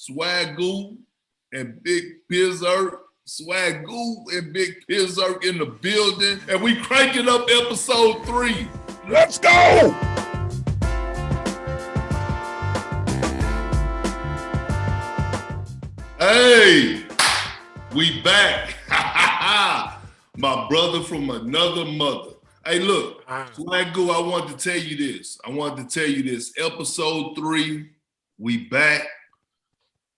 Swagu and Big Pizzerk. Swagu and Big Pizzerk in the building. And we cranking up episode 3. Let's go! Hey, we back. My brother from another mother. Hey, look, Swagu, I wanted to tell you this. Episode 3, we back.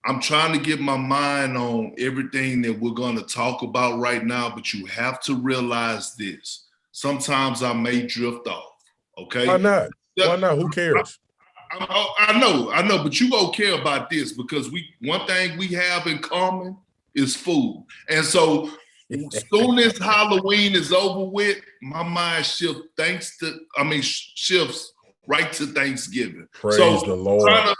I'm trying to get my mind on everything that we're going to talk about right now, but you have to realize this. Sometimes I may drift off, okay? Why not? Why not? Who cares? I know, but you gonna care about this because one thing we have in common is food. And so as soon as Halloween is over with, my mind shifts right to Thanksgiving. Praise the Lord.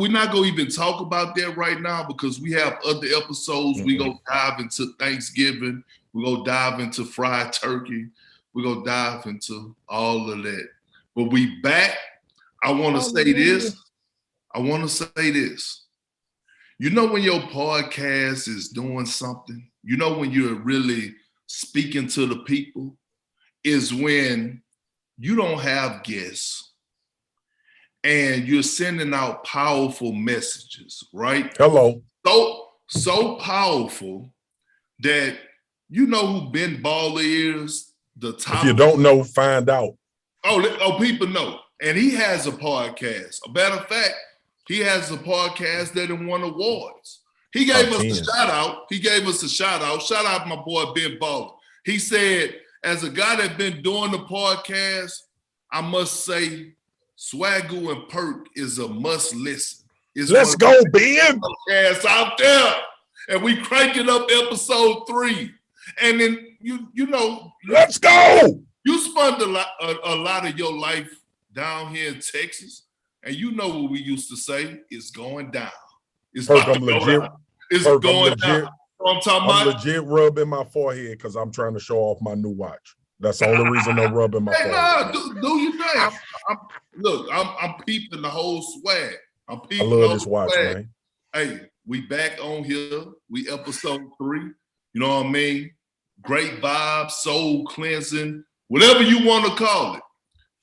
We're not going to even talk about that right now because we have other episodes. We're going to dive into Thanksgiving. We're going to dive into fried turkey. We're going to dive into all of that. But we back. I want to say this. You know when your podcast is doing something, you know when you're really speaking to the people, is when you don't have guests. And you're sending out powerful messages, right? Hello. So powerful that you know who Ben Baller is? The top. If you don't know, find out. Oh, people know. And he has a podcast. A matter of fact, he has a podcast that won awards. He gave us a shout out. Shout out my boy Ben Baller. He said, as a guy that's been doing the podcast, I must say, Swagu and Perk is a must listen. Let's go, Ben. Podcast out there, and we cranking up episode 3. And then you know, let's go. You spent a lot of your life down here in Texas, and you know what we used to say: it's going down. It's Perk, I'm legit. It's Perk, going down. I'm legit rubbing my forehead because I'm trying to show off my new watch. That's the only reason I'm rubbing my forehead. Do your thing. I'm peeping the whole swag. I love this watch, man. Hey, we back on here. We episode 3. You know what I mean? Great vibes, soul cleansing, whatever you want to call it.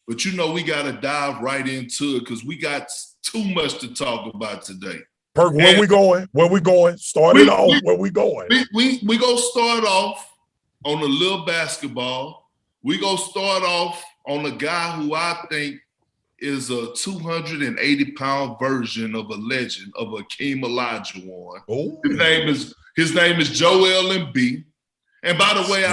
But you know we got to dive right into it because we got too much to talk about today. Perk, where we going? Where we going? Start it off. Where we going? We gonna start off on a little basketball. We gonna start off on a guy who I think is a 280-pound version of a legend of Akeem Olajuwon. Oh. His name is Joel Embiid. And by the way,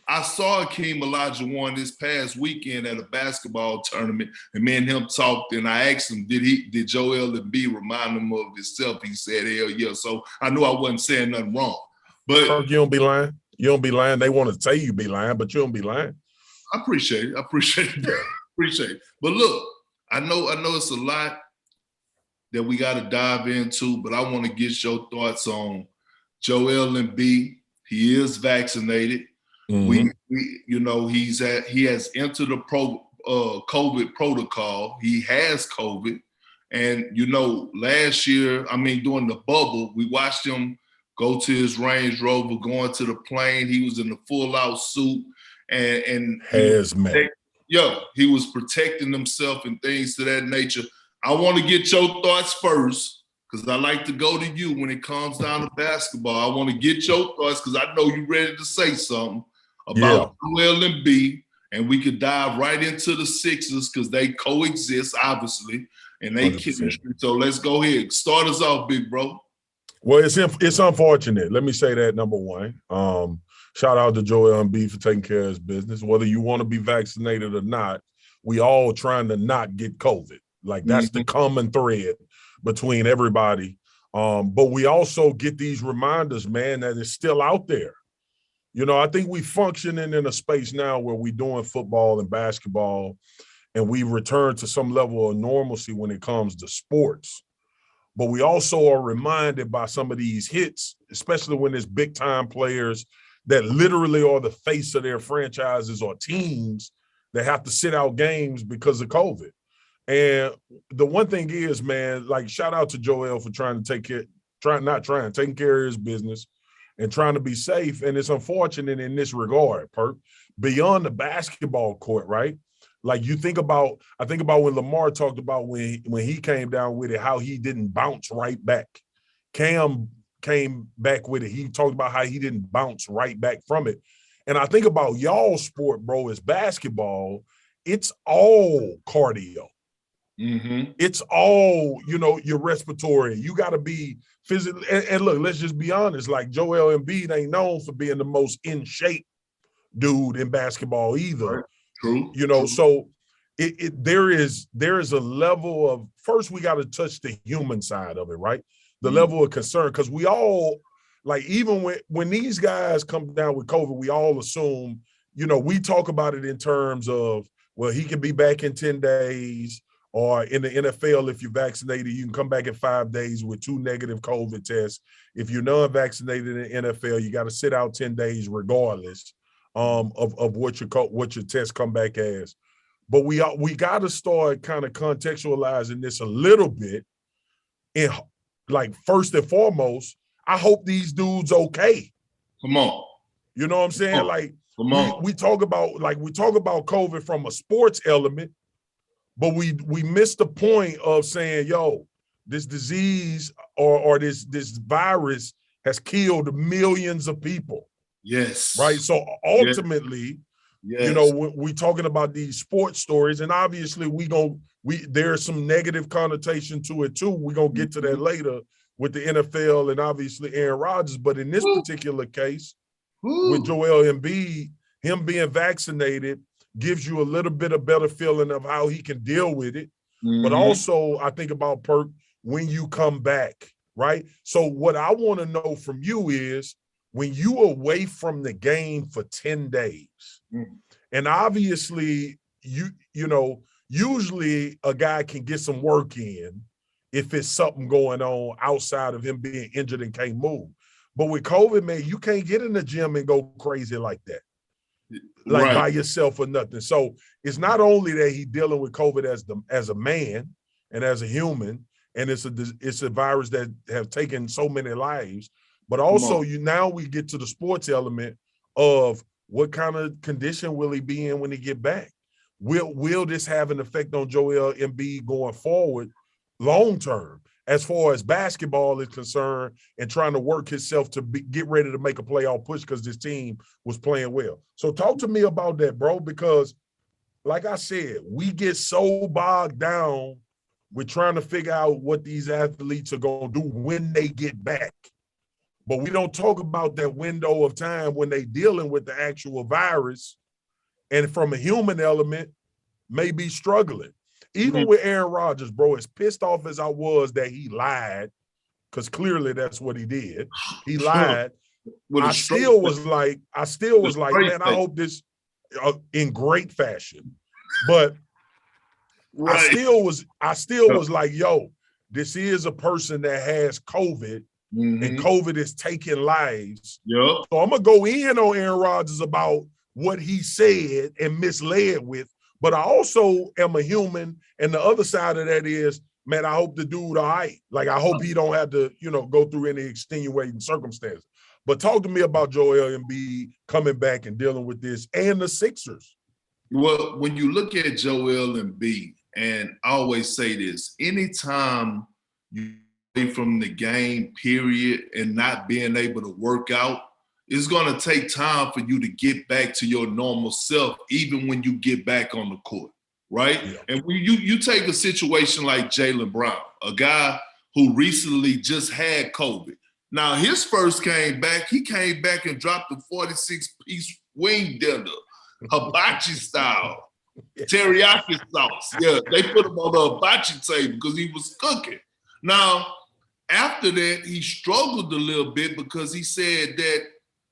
I saw Akeem Olajuwon this past weekend at a basketball tournament, and me and him talked, and I asked him, did Joel Embiid remind him of himself? He said, hell yeah. So I knew I wasn't saying nothing wrong. But Perk, you don't be lying. You don't be lying. They want to say you be lying, but you don't be lying. I appreciate it. Appreciate it. But look, I know it's a lot that we got to dive into, but I want to get your thoughts on Joel Embiid. He is vaccinated. Mm-hmm. He has entered the COVID protocol. He has COVID. And, last year, during the bubble, we watched him go to his Range Rover, going to the plane. He was in the full-out suit. And he was protecting himself and things to that nature. I want to get your thoughts first because I like to go to you when it comes down to basketball. I want to get your thoughts because I know you're ready to say something about Joel Embiid, and we could dive right into the Sixers because they coexist, obviously, and they chemistry. So let's go ahead. Start us off, big bro. Well, it's unfortunate. Let me say that, number one. Shout out to Joel Embiid for taking care of his business. Whether you want to be vaccinated or not, we all trying to not get COVID. Like, that's the common thread between everybody. But we also get these reminders, man, that it's still out there. I think we functioning in a space now where we doing football and basketball, and we return to some level of normalcy when it comes to sports. But we also are reminded by some of these hits, especially when there's big-time players that literally are the face of their franchises or teams that have to sit out games because of COVID. And the one thing is, man, like shout out to Joel for taking care of his business and trying to be safe. And it's unfortunate in this regard, Perk, beyond the basketball court, right? Like I think about when Lamar talked about when he came down with it, how he didn't bounce right back. Cam came back with it. He talked about how he didn't bounce right back from it. And I think about y'all sport, bro, is basketball. It's all cardio. Mm-hmm. It's all, your respiratory. You got to be physically. And look, let's just be honest. Like Joel Embiid ain't known for being the most in shape dude in basketball either. Right. True. So there is a level of, first we got to touch the human side of it, right? The level of concern, because we all, like, even when these guys come down with COVID, we all assume, we talk about it in terms of, well, he can be back in 10 days, or in the NFL, if you're vaccinated, you can come back in 5 days with 2 negative COVID tests. If you're non-vaccinated in the NFL, you got to sit out 10 days regardless of what your test come back as. But we got to start kind of contextualizing this a little bit. And like, first and foremost, I hope these dudes okay. Come on. You know what I'm saying? Like, come on. We talk about COVID from a sports element, but we missed the point of saying, yo, this disease or this virus has killed millions of people. Yes. Right. So ultimately, yes. we talking about these sports stories, and obviously there's some negative connotation to it too. We're gonna get to that later with the NFL and obviously Aaron Rodgers. But in this particular case, with Joel Embiid, him being vaccinated gives you a little bit of better feeling of how he can deal with it. But also, I think about, Perk, when you come back, right? So what I want to know from you is, when you away from the game for 10 days, and obviously usually a guy can get some work in if it's something going on outside of him being injured and can't move. But with COVID, man, you can't get in the gym and go crazy like that, like by yourself or nothing. So it's not only that he's dealing with COVID as a man and as a human, and it's a virus that have taken so many lives, but also now we get to the sports element of what kind of condition will he be in when he get back? Will this have an effect on Joel Embiid going forward long term, as far as basketball is concerned, and trying to work himself to get ready to make a playoff push because this team was playing well? So talk to me about that, bro, because like I said, we get so bogged down with trying to figure out what these athletes are going to do when they get back. But we don't talk about that window of time when they dealing with the actual virus, and from a human element, may be struggling. Even with Aaron Rodgers, bro, as pissed off as I was that he lied, because clearly that's what he did. He lied. I still was like, man, I hope this in great fashion. But I still was like, yo, this is a person that has COVID. And COVID is taking lives. So I'm going to go in on Aaron Rodgers about what he said and misled with. But I also am a human. And the other side of that is, man, I hope the dude all right. Like, I hope he don't have to, go through any extenuating circumstances. But talk to me about Joel Embiid coming back and dealing with this, and the Sixers. Well, when you look at Joel Embiid, and I always say this, anytime you from the game, period, and not being able to work out, it's going to take time for you to get back to your normal self, even when you get back on the court, right? Yeah. And when you take a situation like Jaylen Brown, a guy who recently just had COVID. Now, his first came back, he came back and dropped a 46-piece wing dinner, hibachi style, teriyaki sauce. Yeah, they put him on the hibachi table because he was cooking. Now, after that, he struggled a little bit because he said that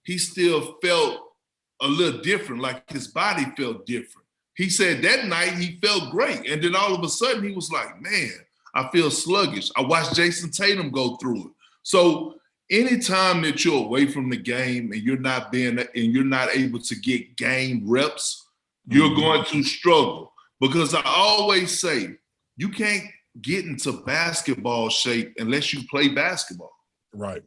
he still felt a little different, like his body felt different. He said that night he felt great. And then all of a sudden he was like, man, I feel sluggish. I watched Jason Tatum go through it. So anytime that you're away from the game and you're not able to get game reps, you're going to struggle. Because I always say, you can't get into basketball shape unless you play basketball. Right.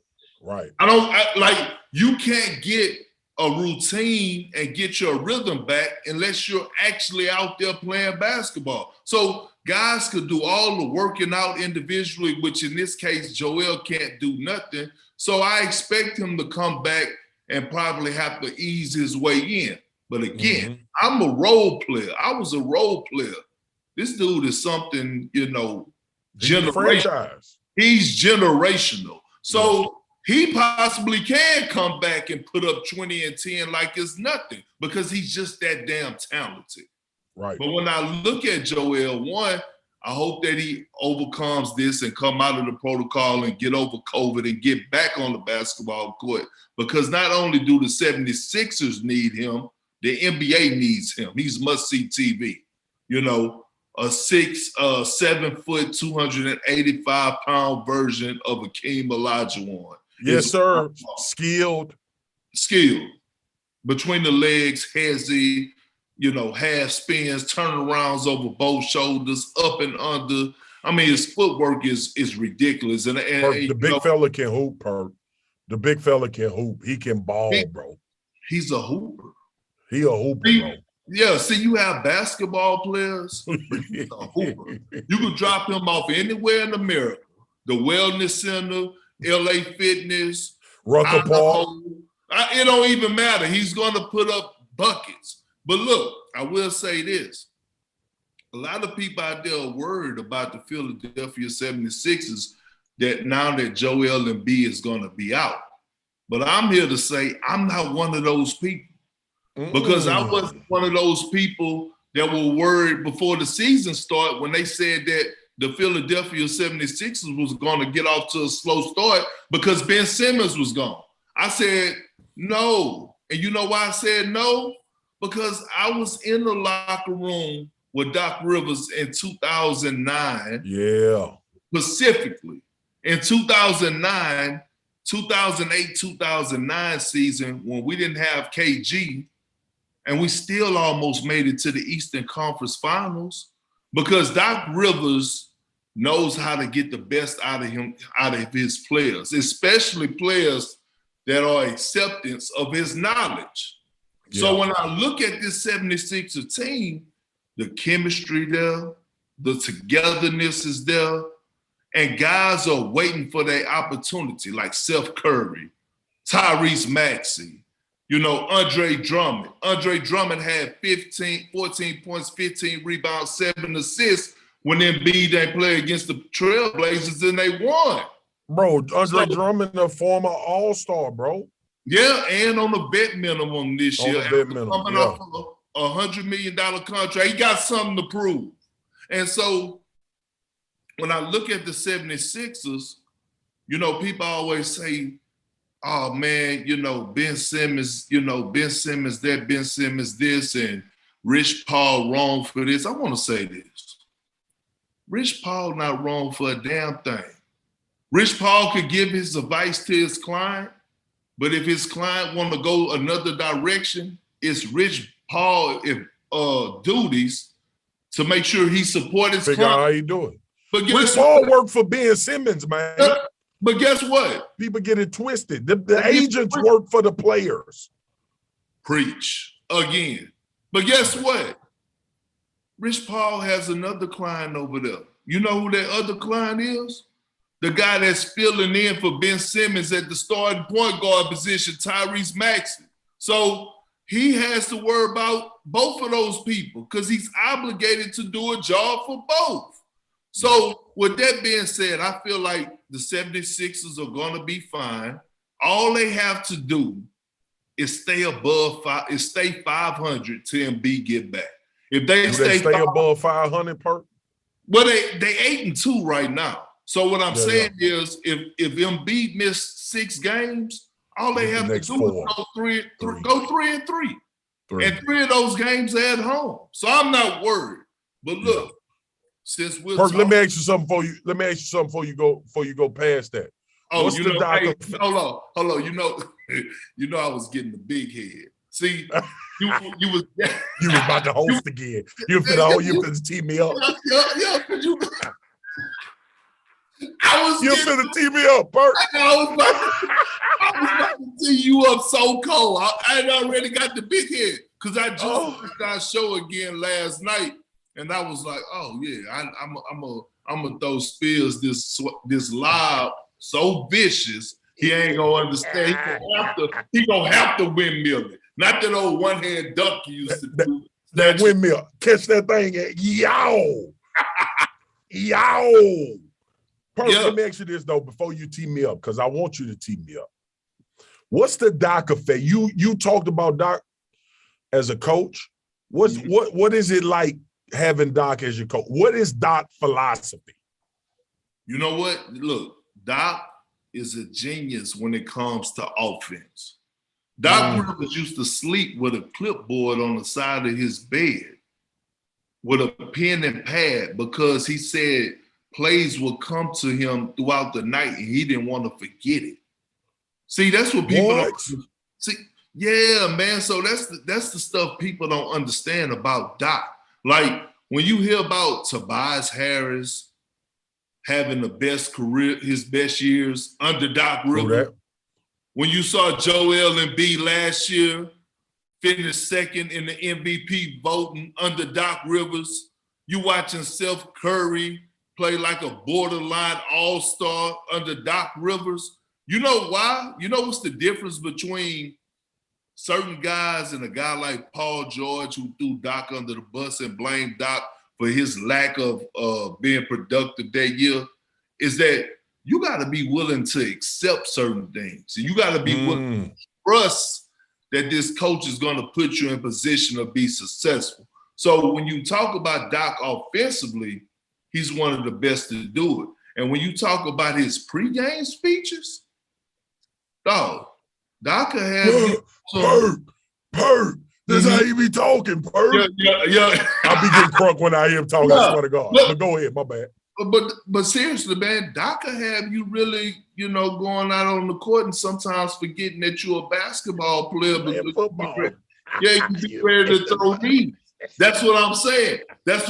You can't get a routine and get your rhythm back unless you're actually out there playing basketball. So guys could do all the working out individually, which in this case, Joel can't do nothing. So I expect him to come back and probably have to ease his way in. But again, I'm a role player. I was a role player. This dude is something, generational. He's generational. So he possibly can come back and put up 20 and 10 like it's nothing because he's just that damn talented. Right. But when I look at Joel, one, I hope that he overcomes this and come out of the protocol and get over COVID and get back on the basketball court. Because not only do the 76ers need him, the NBA needs him. He's must-see TV. A 7 foot, 285-pound version of Akeem Olajuwon. Yes, sir. Skilled. Between the legs, hezzy, half spins, turnarounds over both shoulders, up and under. I mean, his footwork is ridiculous. And the big fella can hoop, Perk. The big fella can hoop. He can ball, bro. He's a hooper. He a hooper, bro. Yeah, see, you have basketball players, but he's a hooper. You can drop him off anywhere in America. The Wellness Center, LA Fitness, Rucker Park. It don't even matter. He's going to put up buckets. But look, I will say this. A lot of people out there are worried about the Philadelphia 76ers that now that Joel Embiid is going to be out. But I'm here to say I'm not one of those people. Because I wasn't one of those people that were worried before the season started when they said that the Philadelphia 76ers was going to get off to a slow start because Ben Simmons was gone. I said no. And you know why I said no? Because I was in the locker room with Doc Rivers in 2009. Yeah. Specifically. In 2009, 2008, 2009 season, when we didn't have KG, and we still almost made it to the Eastern Conference Finals because Doc Rivers knows how to get the best out of his players, especially players that are acceptance of his knowledge. Yeah. So when I look at this 76er team, the chemistry there, the togetherness is there, and guys are waiting for their opportunity, like Seth Curry, Tyrese Maxey, Andre Drummond. Andre Drummond had 14 points, 15 rebounds, 7 assists when Embiid didn't play against the Trailblazers and they won. Bro, Andre Drummond, a former All-Star, bro. Yeah, and on the vet minimum this year. Coming off of a $100 million contract. He got something to prove. And so when I look at the 76ers, people always say, oh man, Ben Simmons, Ben Simmons that, Ben Simmons this, and Rich Paul wrong for this. I want to say this. Rich Paul not wrong for a damn thing. Rich Paul could give his advice to his client, but if his client want to go another direction, it's Rich Paul duties to make sure he support his client. Figure out how you do it. But Rich Paul worked for Ben Simmons, man. But guess what? People get it twisted. The agents work for the players. Preach again. But guess what? Rich Paul has another client over there. You know who that other client is? The guy that's filling in for Ben Simmons at the starting point guard position, Tyrese Maxey. So he has to worry about both of those people because he's obligated to do a job for both. So with that being said, I feel like the 76ers are going to be fine. All they have to do is stay above stay 500 till Embiid get back. If they stay above 500, Perk? Well, they 8-2 right now. So what I'm saying is if Embiid missed 6 games, all they have to do is go 3-3. And 3 of those games are at home. So I'm not worried. But look, since we're Perk, let me ask you something before you go past that. Oh, hold on. You know I was getting the big head. See, you was You was about to host again. You finna tee me up. Yeah, you finna tee me up, Perk. I was about to tee you up so cold. I had already got the big head because I just watched our show again last night, and I was like, oh yeah, I'm gonna throw Spears this lob so vicious he ain't gonna understand. He gonna have to windmill it. Not that old one-hand dunk you used to do. That windmill. Catch that thing at yow. Yow. Perk, let me ask you this though before you tee me up, because I want you to tee me up. What's the Doc effect? You talked about Doc as a coach. What is it like having Doc as your coach? What is Doc philosophy? You know what? Look, Doc is a genius when it comes to offense. Doc Rivers used to sleep with a clipboard on the side of his bed with a pen and pad because he said plays would come to him throughout the night and he didn't want to forget it. See, that's what people don't see. Yeah, man. So that's the stuff people don't understand about Doc. Like when you hear about Tobias Harris having the best career, his best years under Doc Rivers. When you saw Joel Embiid last year finish second in the MVP voting under Doc Rivers, you watching Steph Curry play like a borderline all-star under Doc Rivers. You know why? You know what's the difference between certain guys and a guy like Paul George who threw Doc under the bus and blamed Doc for his lack of being productive that year? Is that you got to be willing to accept certain things. You got to be willing to trust that this coach is going to put you in position to be successful. So when you talk about Doc offensively, he's one of the best to do it. And when you talk about his pregame speeches, Doc could have Perk. This how you be talking, Perk. Yeah. I be getting crunk when I hear him talking. I swear to God. But go ahead, my bad. But seriously, man, Doc could have you really, going out on the court and sometimes forgetting that you're a basketball player. Football. You be ready to throw me. That's what I'm saying. That's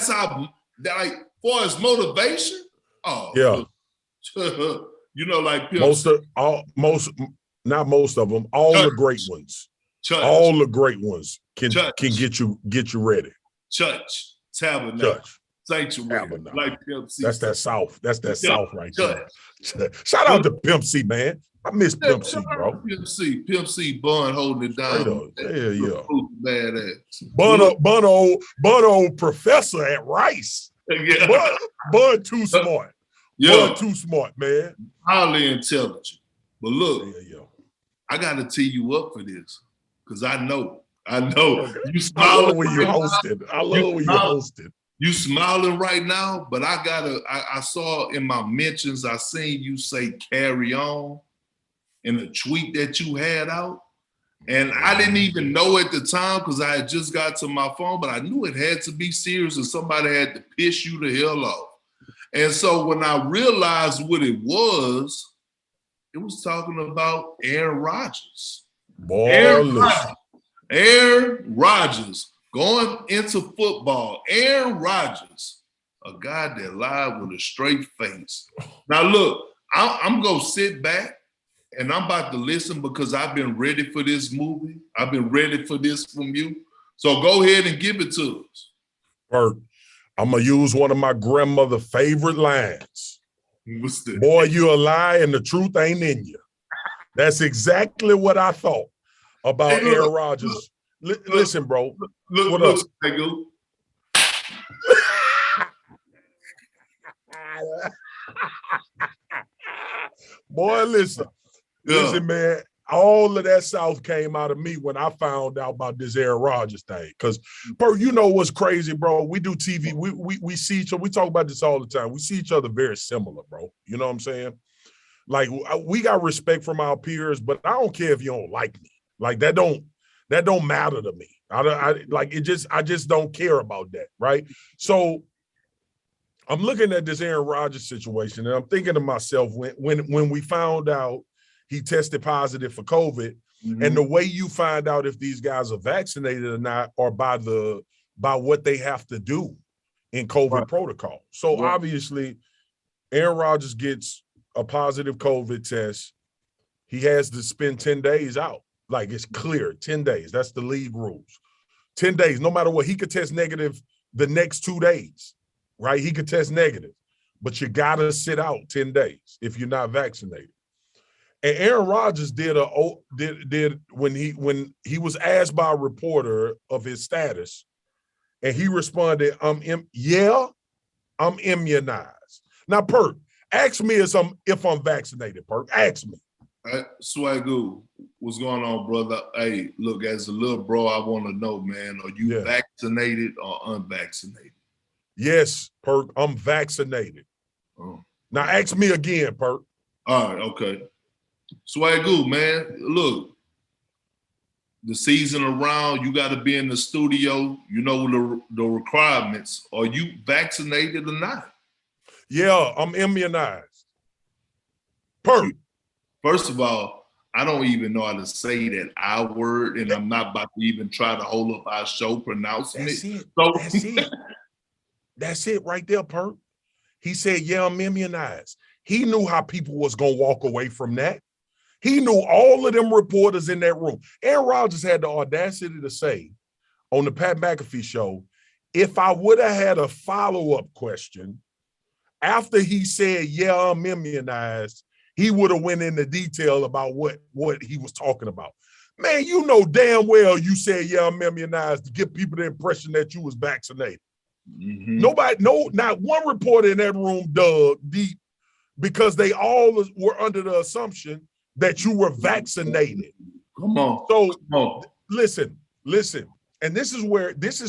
how, like, for his motivation. Oh, yeah. Like not most of them, all the great ones. All the great ones can get you ready. Church, tabernacle. Sanctuary, like Pimp C. That's that South. That's that South right there. Shout out to Pimp C, man. I miss Pimp C, bro. Pimp C, Bun holding it down. Yeah. Badass. Bun old professor at Rice. Yeah. Bun too smart. Bun too smart, man. Highly intelligent. But look, I got to tee you up for this because I know. You smiling. I love when you hosted. You smiling right now, but I saw in my mentions, I seen you say carry on in a tweet that you had out. And I didn't even know at the time because I had just got to my phone, but I knew it had to be serious and somebody had to piss you the hell off. And so when I realized what it was talking about Aaron Rodgers. Aaron Rodgers. Going into football, Aaron Rodgers, a guy that lied with a straight face. Now, look, I'm going to sit back and I'm about to listen because I've been ready for this movie. I've been ready for this from you. So go ahead and give it to us. Perk, I'm going to use one of my grandmother's favorite lines. What's that? Boy, you a lie and the truth ain't in you. That's exactly what I thought about Aaron Rodgers. Listen, bro. What else? Boy, listen. Listen, man. All of that South came out of me when I found out about this Aaron Rodgers thing. Because, bro, you know what's crazy, bro? We do TV. We see each other. We talk about this all the time. We see each other very similar, bro. You know what I'm saying? Like, we got respect from our peers, but I don't care if you don't like me. Like, that don't matter to me. I just don't care about that, right? So I'm looking at this Aaron Rodgers situation, and I'm thinking to myself, when we found out he tested positive for COVID, And the way you find out if these guys are vaccinated or not are by what they have to do in COVID protocol. So obviously, Aaron Rodgers gets a positive COVID test. He has to spend 10 days out. Like, it's clear, 10 days. That's the league rules. 10 days, no matter what. He could test negative the next 2 days, right? He could test negative. But you got to sit out 10 days if you're not vaccinated. And Aaron Rodgers did when he was asked by a reporter of his status, and he responded, I'm immunized. Now, Perk, ask me if I'm vaccinated, Perk. Ask me. Swagu, what's going on, brother? Hey, look, as a little bro, I want to know, man, are you vaccinated or unvaccinated? Yes, Perk, I'm vaccinated. Oh. Now, ask me again, Perk. All right, okay. Swagu, man, look, the season around, you got to be in the studio. You know the requirements. Are you vaccinated or not? Yeah, I'm immunized. Perk. First of all, I don't even know how to say that I word, and I'm not about to even try to hold up our show pronouncing it. That's it. That's it right there, Perk. He said, yeah, I'm immunized. He knew how people was going to walk away from that. He knew all of them reporters in that room. Aaron Rodgers had the audacity to say on the Pat McAfee show, if I would have had a follow-up question after he said, yeah, I'm immunized, he would have went into detail about what he was talking about. Man, you know damn well you said, yeah, I'm immunized to give people the impression that you was vaccinated. Not one reporter in that room dug deep because they all were under the assumption that you were vaccinated. Come on. So listen, and this is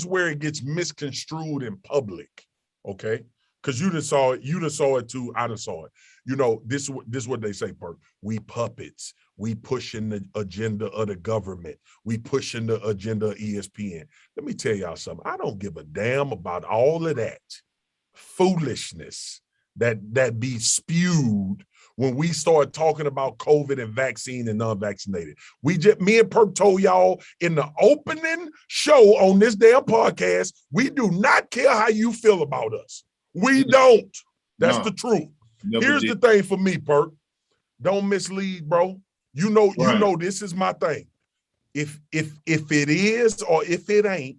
where it gets misconstrued in public, okay? Because you done saw it too. I done saw it. You know, this is what they say, Perk. We puppets. We pushing the agenda of the government. We pushing the agenda of ESPN. Let me tell y'all something. I don't give a damn about all of that foolishness that be spewed when we start talking about COVID and vaccine and non-vaccinated. Me and Perk told y'all in the opening show on this damn podcast, we do not care how you feel about us. We don't. That's the truth. Here's the thing for me, Perk. Don't mislead, bro. You know this is my thing. If it is or if it ain't,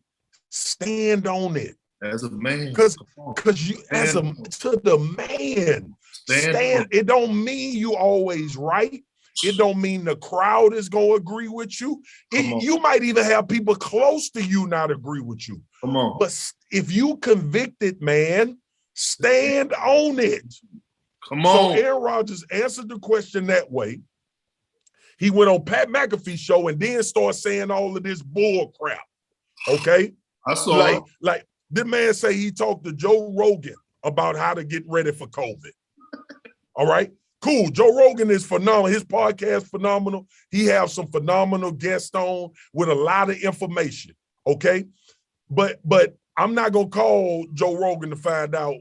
stand on it. As a man. Because you to the man. Stand. It don't mean you always right. It don't mean the crowd is gonna agree with you. You might even have people close to you not agree with you. Come on. But if you convicted, man, stand on it. Come on. So Aaron Rodgers answered the question that way. He went on Pat McAfee show and then started saying all of this bull crap. Okay? I saw like this man say he talked to Joe Rogan about how to get ready for COVID. All right? Cool. Joe Rogan is phenomenal. His podcast phenomenal. He has some phenomenal guests on with a lot of information. Okay? But I'm not gonna call Joe Rogan to find out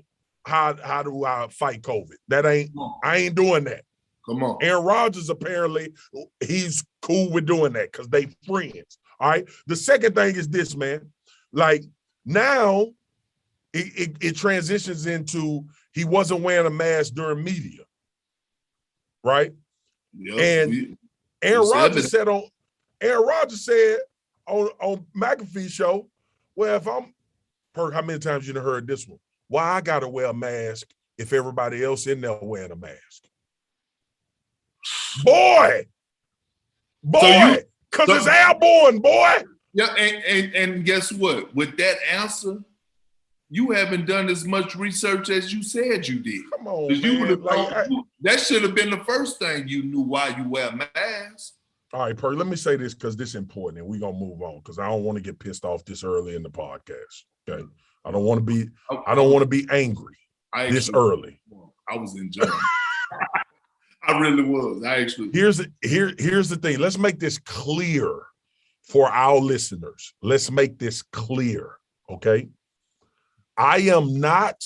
how do I fight COVID. I ain't doing that. Come on. Aaron Rodgers, apparently, he's cool with doing that because they friends. All right. The second thing is this, man. Like now it transitions into he wasn't wearing a mask during media. Right? Yep. And Aaron Rodgers said on McAfee show, well, if I'm Perk, how many times you done heard this one? Why I gotta wear a mask if everybody else in there wearing a mask? Boy, because it's airborne, boy. Yeah, and guess what? With that answer, you haven't done as much research as you said you did. Come on, man. That should have been the first thing you knew why you wear masks. All right, Perk, let me say this because this is important and we're going to move on because I don't want to get pissed off this early in the podcast, okay? I don't want to be angry this early. I was enjoying it. I really was. Here's the thing. Let's make this clear for our listeners. Let's make this clear, okay? I am not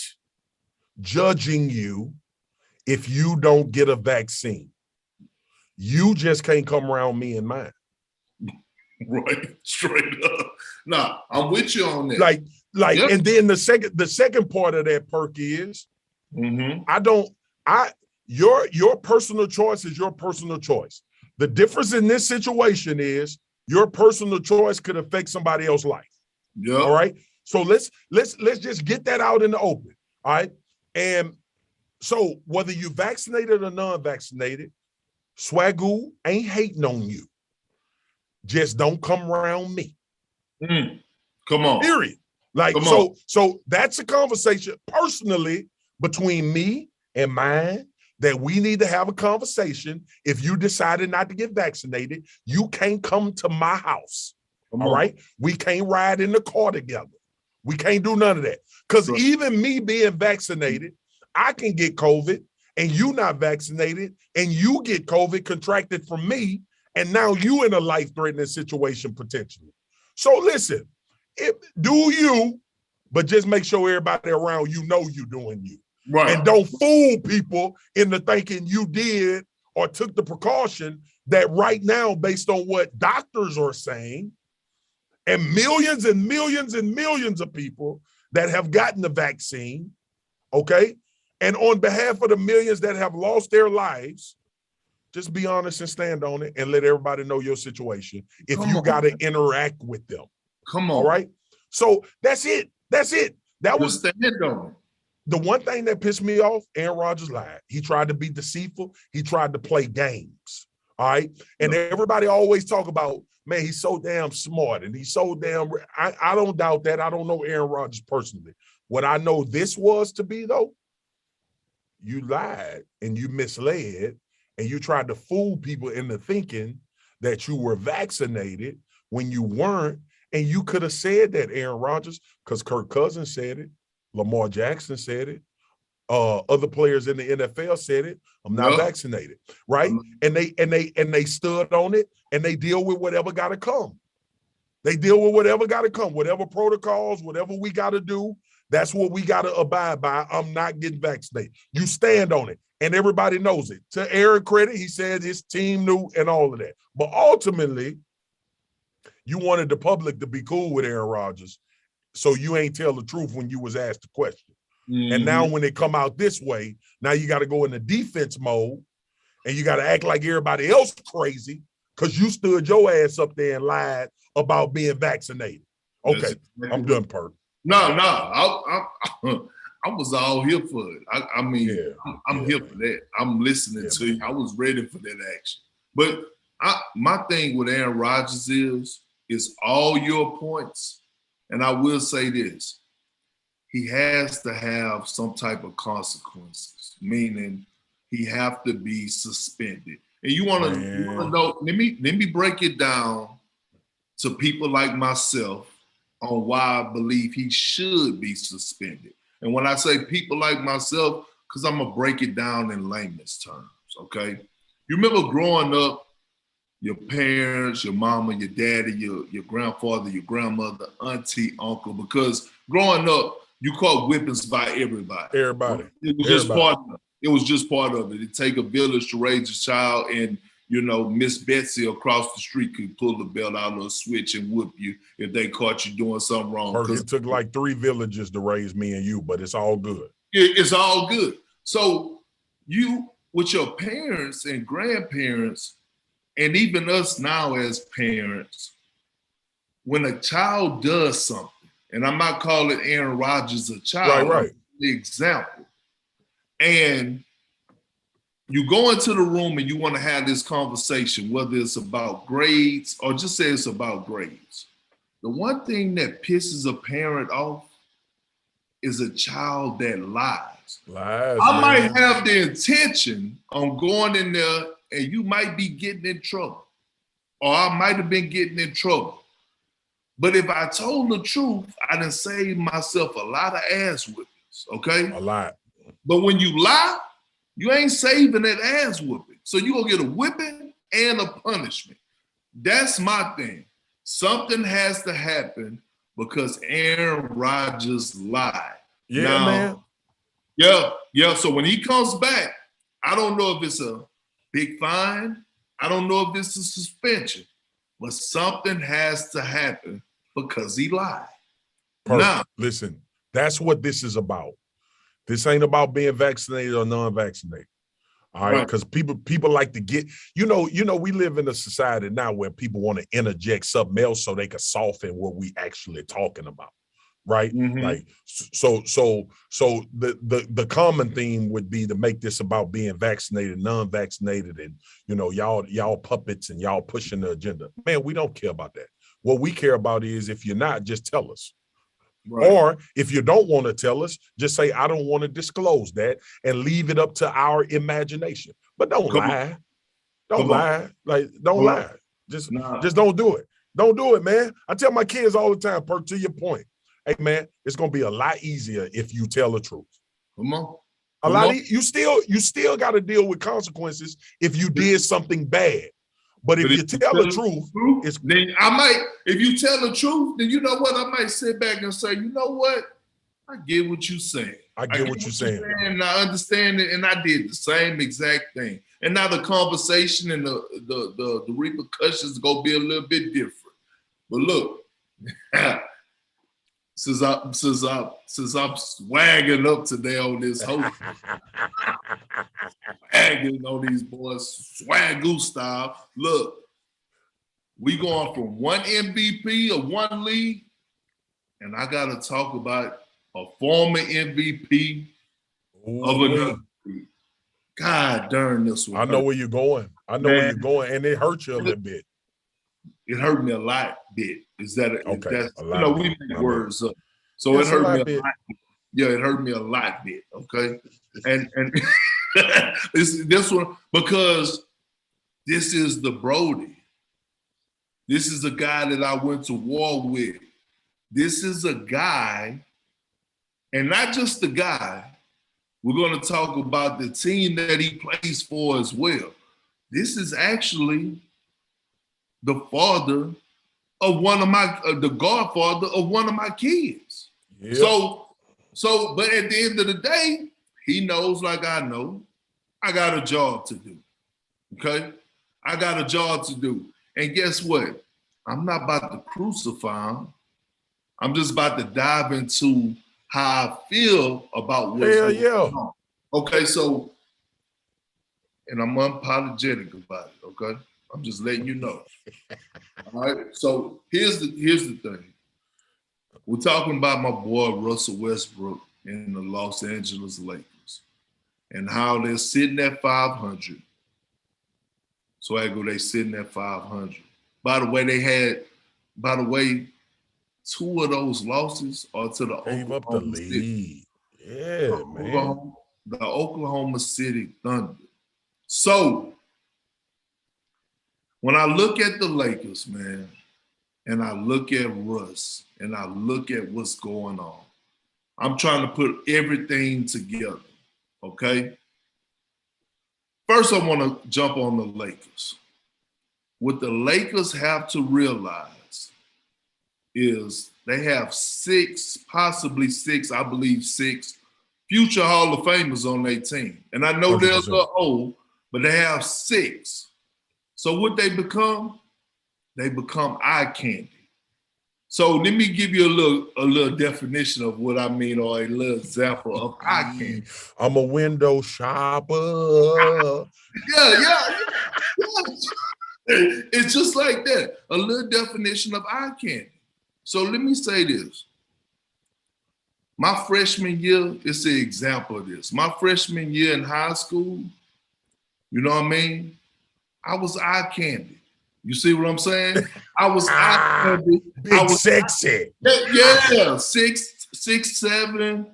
judging you if you don't get a vaccine. You just can't come around me and mine. Right, straight up. Nah, I'm with you on that. Yep. And then the second part of that, Perk, is your personal choice is your personal choice. The difference in this situation is your personal choice could affect somebody else's life. Yeah. All right. So let's just get that out in the open. All right. And so whether you vaccinated or non-vaccinated, Swagu ain't hating on you. Just don't come around me. Come on. Period. So that's a conversation personally between me and mine that we need to have a conversation. If you decided not to get vaccinated, you can't come to my house. All right. We can't ride in the car together. We can't do none of that. Because even me being vaccinated, I can get COVID and you not vaccinated and you get COVID contracted from me. And now you in a life-threatening situation potentially. So listen, do you, but just make sure everybody around you know you doing you. Right. And don't fool people into thinking you did or took the precaution that right now, based on what doctors are saying, and millions and millions and millions of people that have gotten the vaccine, okay? And on behalf of the millions that have lost their lives, just be honest and stand on it and let everybody know your situation if you got to interact with them. Come on. All right? So that's it. That was stand on it. The one thing that pissed me off. Aaron Rodgers lied. He tried to be deceitful. He tried to play games. All right? And everybody always talk about, man, he's so damn smart and he's so damn, I don't doubt that. I don't know Aaron Rodgers personally. What I know this was to be, though, you lied and you misled and you tried to fool people into thinking that you were vaccinated when you weren't. And you could have said that, Aaron Rodgers, because Kirk Cousins said it, Lamar Jackson said it, other players in the NFL said it. I'm not vaccinated, right? And they stood on it and they deal with whatever got to come. Whatever protocols, whatever we got to do. That's what we got to abide by. I'm not getting vaccinated. You stand on it. And everybody knows it. To Aaron credit, he said his team knew and all of that. But ultimately, you wanted the public to be cool with Aaron Rodgers. So you ain't tell the truth when you was asked the question. And now when they come out this way, now you got to go into defense mode and you got to act like everybody else crazy because you stood your ass up there and lied about being vaccinated. Okay, I'm done, Perk. No, I was all here for it. I'm here for that. I'm listening to you. I was ready for that action. But my thing with Aaron Rodgers is all your points. And I will say this. He has to have some type of consequences, meaning he have to be suspended. And you want to know, let me break it down to people like myself on why I believe he should be suspended. And when I say people like myself, because I'm going to break it down in layman's terms, okay? You remember growing up, your parents, your mama, your daddy, your grandfather, your grandmother, auntie, uncle, because growing up, you caught whippings by everybody. It was just part of it. It take a village to raise a child, and Miss Betsy across the street could pull the belt out of a switch and whoop you if they caught you doing something wrong. It took like 3 villages to raise me and you, but it's all good. It's all good. So you, with your parents and grandparents, and even us now as parents, when a child does something, and I'm not calling Aaron Rodgers a child, right. The example, and you go into the room and you want to have this conversation, whether it's about grades or just say it's about grades. The one thing that pisses a parent off is a child that lies. I might have the intention on going in there and you might be getting in trouble, or I might have been getting in trouble. But if I told the truth, I done saved myself a lot of ass whippings, okay? A lot. But when you lie, you ain't saving that ass whooping. So you gonna get a whipping and a punishment. That's my thing. Something has to happen because Aaron Rodgers lied. Yeah, now, man. Yeah. So when he comes back, I don't know if it's a big fine. I don't know if this is suspension. but something has to happen because he lied. Perk, Now, listen, that's what this is about. This ain't about being vaccinated or non-vaccinated. All right, because people like to get, you know, we live in a society now where people want to interject something else so they can soften what we actually talking about, right? Mm-hmm. Like, so the common theme would be to make this about being vaccinated, non-vaccinated, and y'all puppets and y'all pushing the agenda. Man, we don't care about that. What we care about is if you're not, just tell us. Right. Or if you don't want to tell us, just say, I don't want to disclose that and leave it up to our imagination. But don't lie. Don't lie. Like, don't lie. Just don't do it. Don't do it, man. I tell my kids all the time, Perk, to your point. Hey, man, it's going to be a lot easier if you tell the truth. Come on. You still got to deal with consequences if you did something bad. But if you tell the truth, then I might, if you tell the truth, then you know what? I might sit back and say, you know what? I get what you're saying. I get what you're saying. And I understand it, and I did the same exact thing. And now the conversation and the repercussions are gonna be a little bit different. But look, since I'm swagging up today on this host, swagging on these boys, Swagu style. Look, we going from one MVP of one league, and I gotta talk about a former MVP of another league. God darn this one. I know where you're going. Where you're going, and it hurt you a little bit. It hurt me a lot bit. Is that okay? We make words up. So it hurt me a lot. Yeah, it hurt me a lot bit. Okay. And this one, because this is the Brody. This is a guy that I went to war with. This is a guy, and not just the guy, we're going to talk about the team that he plays for as well. This is actually the father of the godfather of one of my kids. Yep. So, but at the end of the day, he knows, like I know, I got a job to do. Okay? I got a job to do. And guess what? I'm not about to crucify him. I'm just about to dive into how I feel about what's going on. Okay, so, and I'm unapologetic about it, okay? I'm just letting you know. All right, so here's the thing. We're talking about my boy Russell Westbrook in the Los Angeles Lakers and how they're sitting at 500. Swagu, they sitting at 500. By the way, two of those losses are to the Oklahoma City. Yeah, man. The Oklahoma City Thunder. So when I look at the Lakers, man, and I look at Russ, and I look at what's going on, I'm trying to put everything together, okay? First, I want to jump on the Lakers. What the Lakers have to realize is they have possibly six, I believe six, future Hall of Famers on their team. And I know 100%. They're a little old, but they have six. So what they become? They become eye candy. So let me give you a little definition of what I mean, or a little example of eye candy. I'm a window shopper. Yeah. It's just like that. A little definition of eye candy. So let me say this. My freshman year is an example of this. My freshman year in high school, you know what I mean? I was eye candy. You see what I'm saying? I was eye candy. Big sexy. Yeah, 6'7",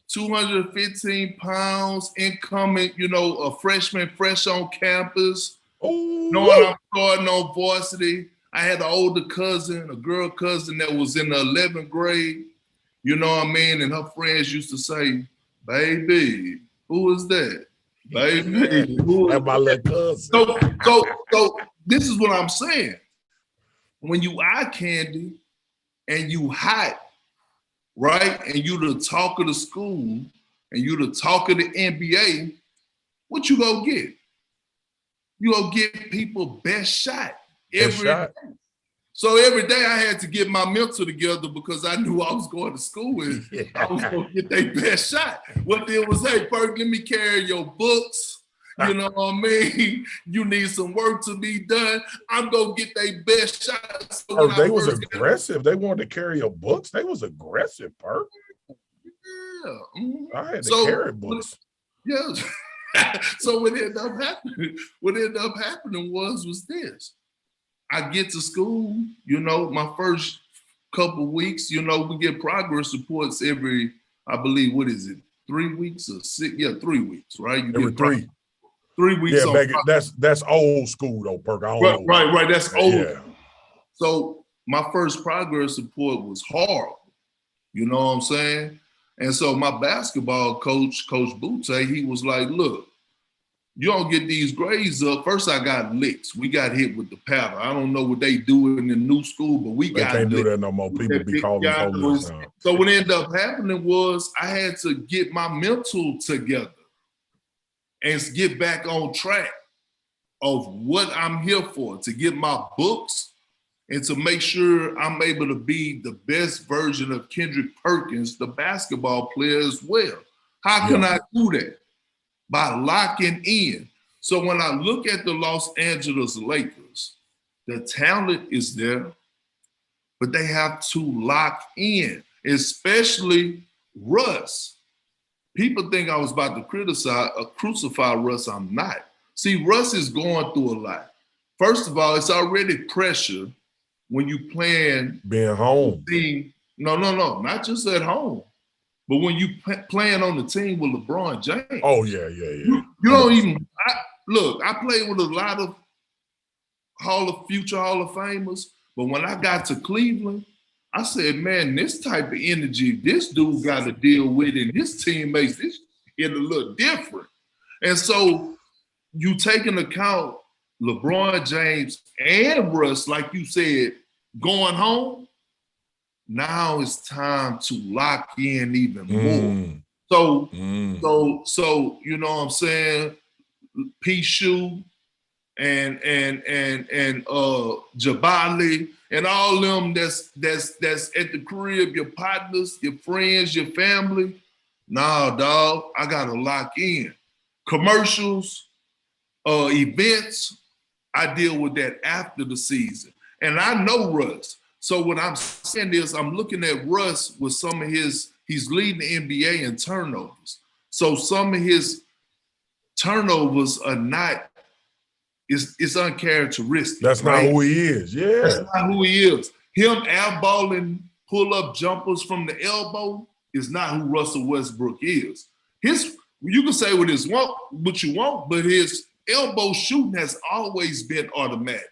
215 pounds, incoming, a freshman fresh on campus. Knowing I'm starting on varsity. I had an older cousin, a girl cousin that was in the 11th grade. You know what I mean? And her friends used to say, baby, who is that? Baby, who is that? My little cousin. So this is what I'm saying. When you eye candy and you hot, right? And you the talk of the school and you the talk of the NBA, what you gonna get? You gonna get people best shot every day. So every day I had to get my mental together because I knew I was going to school and I was going to get their best shot. What they was, hey, Perk, let me carry your books. You know what I mean? You need some work to be done. I'm going to get their best shot. So they was aggressive. They wanted to carry your books. They was aggressive, Perk. Yeah. Mm-hmm. I had to carry books. Yeah. So what ended up happening was this. I get to school, my first couple weeks, we get progress reports every, I believe, 3 weeks or 6? Yeah, 3 weeks, right? You every get 3. 3 weeks. Yeah, that's old school though, Perk. I don't know. Right. That's old. Yeah. So my first progress report was horrible. You know what I'm saying? And so my basketball coach, Coach Butte, he was like, look, you don't get these grades up. First, I got licks. We got hit with the paddle. I don't know what they do in the new school, but we got can't do that no more. People be calling police now. So what ended up happening was I had to get my mental together and get back on track of what I'm here for, to get my books and to make sure I'm able to be the best version of Kendrick Perkins, the basketball player as well. How can I do that? By locking in. So when I look at the Los Angeles Lakers, the talent is there, but they have to lock in, especially Russ. People think I was about to crucify Russ. I'm not. See, Russ is going through a lot. First of all, it's already pressure when you playing being home. No, not just at home. But when you playing on the team with LeBron James, you don't even look. I played with a lot of future Hall of Famers, but when I got to Cleveland, I said, man, this type of energy this dude got to deal with, and his teammates, this get a little different. And so you take into account LeBron James and Russ, like you said, going home. Now it's time to lock in even more. So you know what I'm saying? Pishu and Jabali and all them that's at the crib, your partners, your friends, your family. Nah, dog, I gotta lock in. Commercials, events, I deal with that after the season. And I know Russ. So what I'm saying is I'm looking at Russ with some of he's leading the NBA in turnovers. So some of his turnovers are not, it's uncharacteristic. That's right? not who he is. Yeah. That's not who he is. Him airballing pull-up jumpers from the elbow is not who Russell Westbrook is. You can say what you want, but his elbow shooting has always been automatic.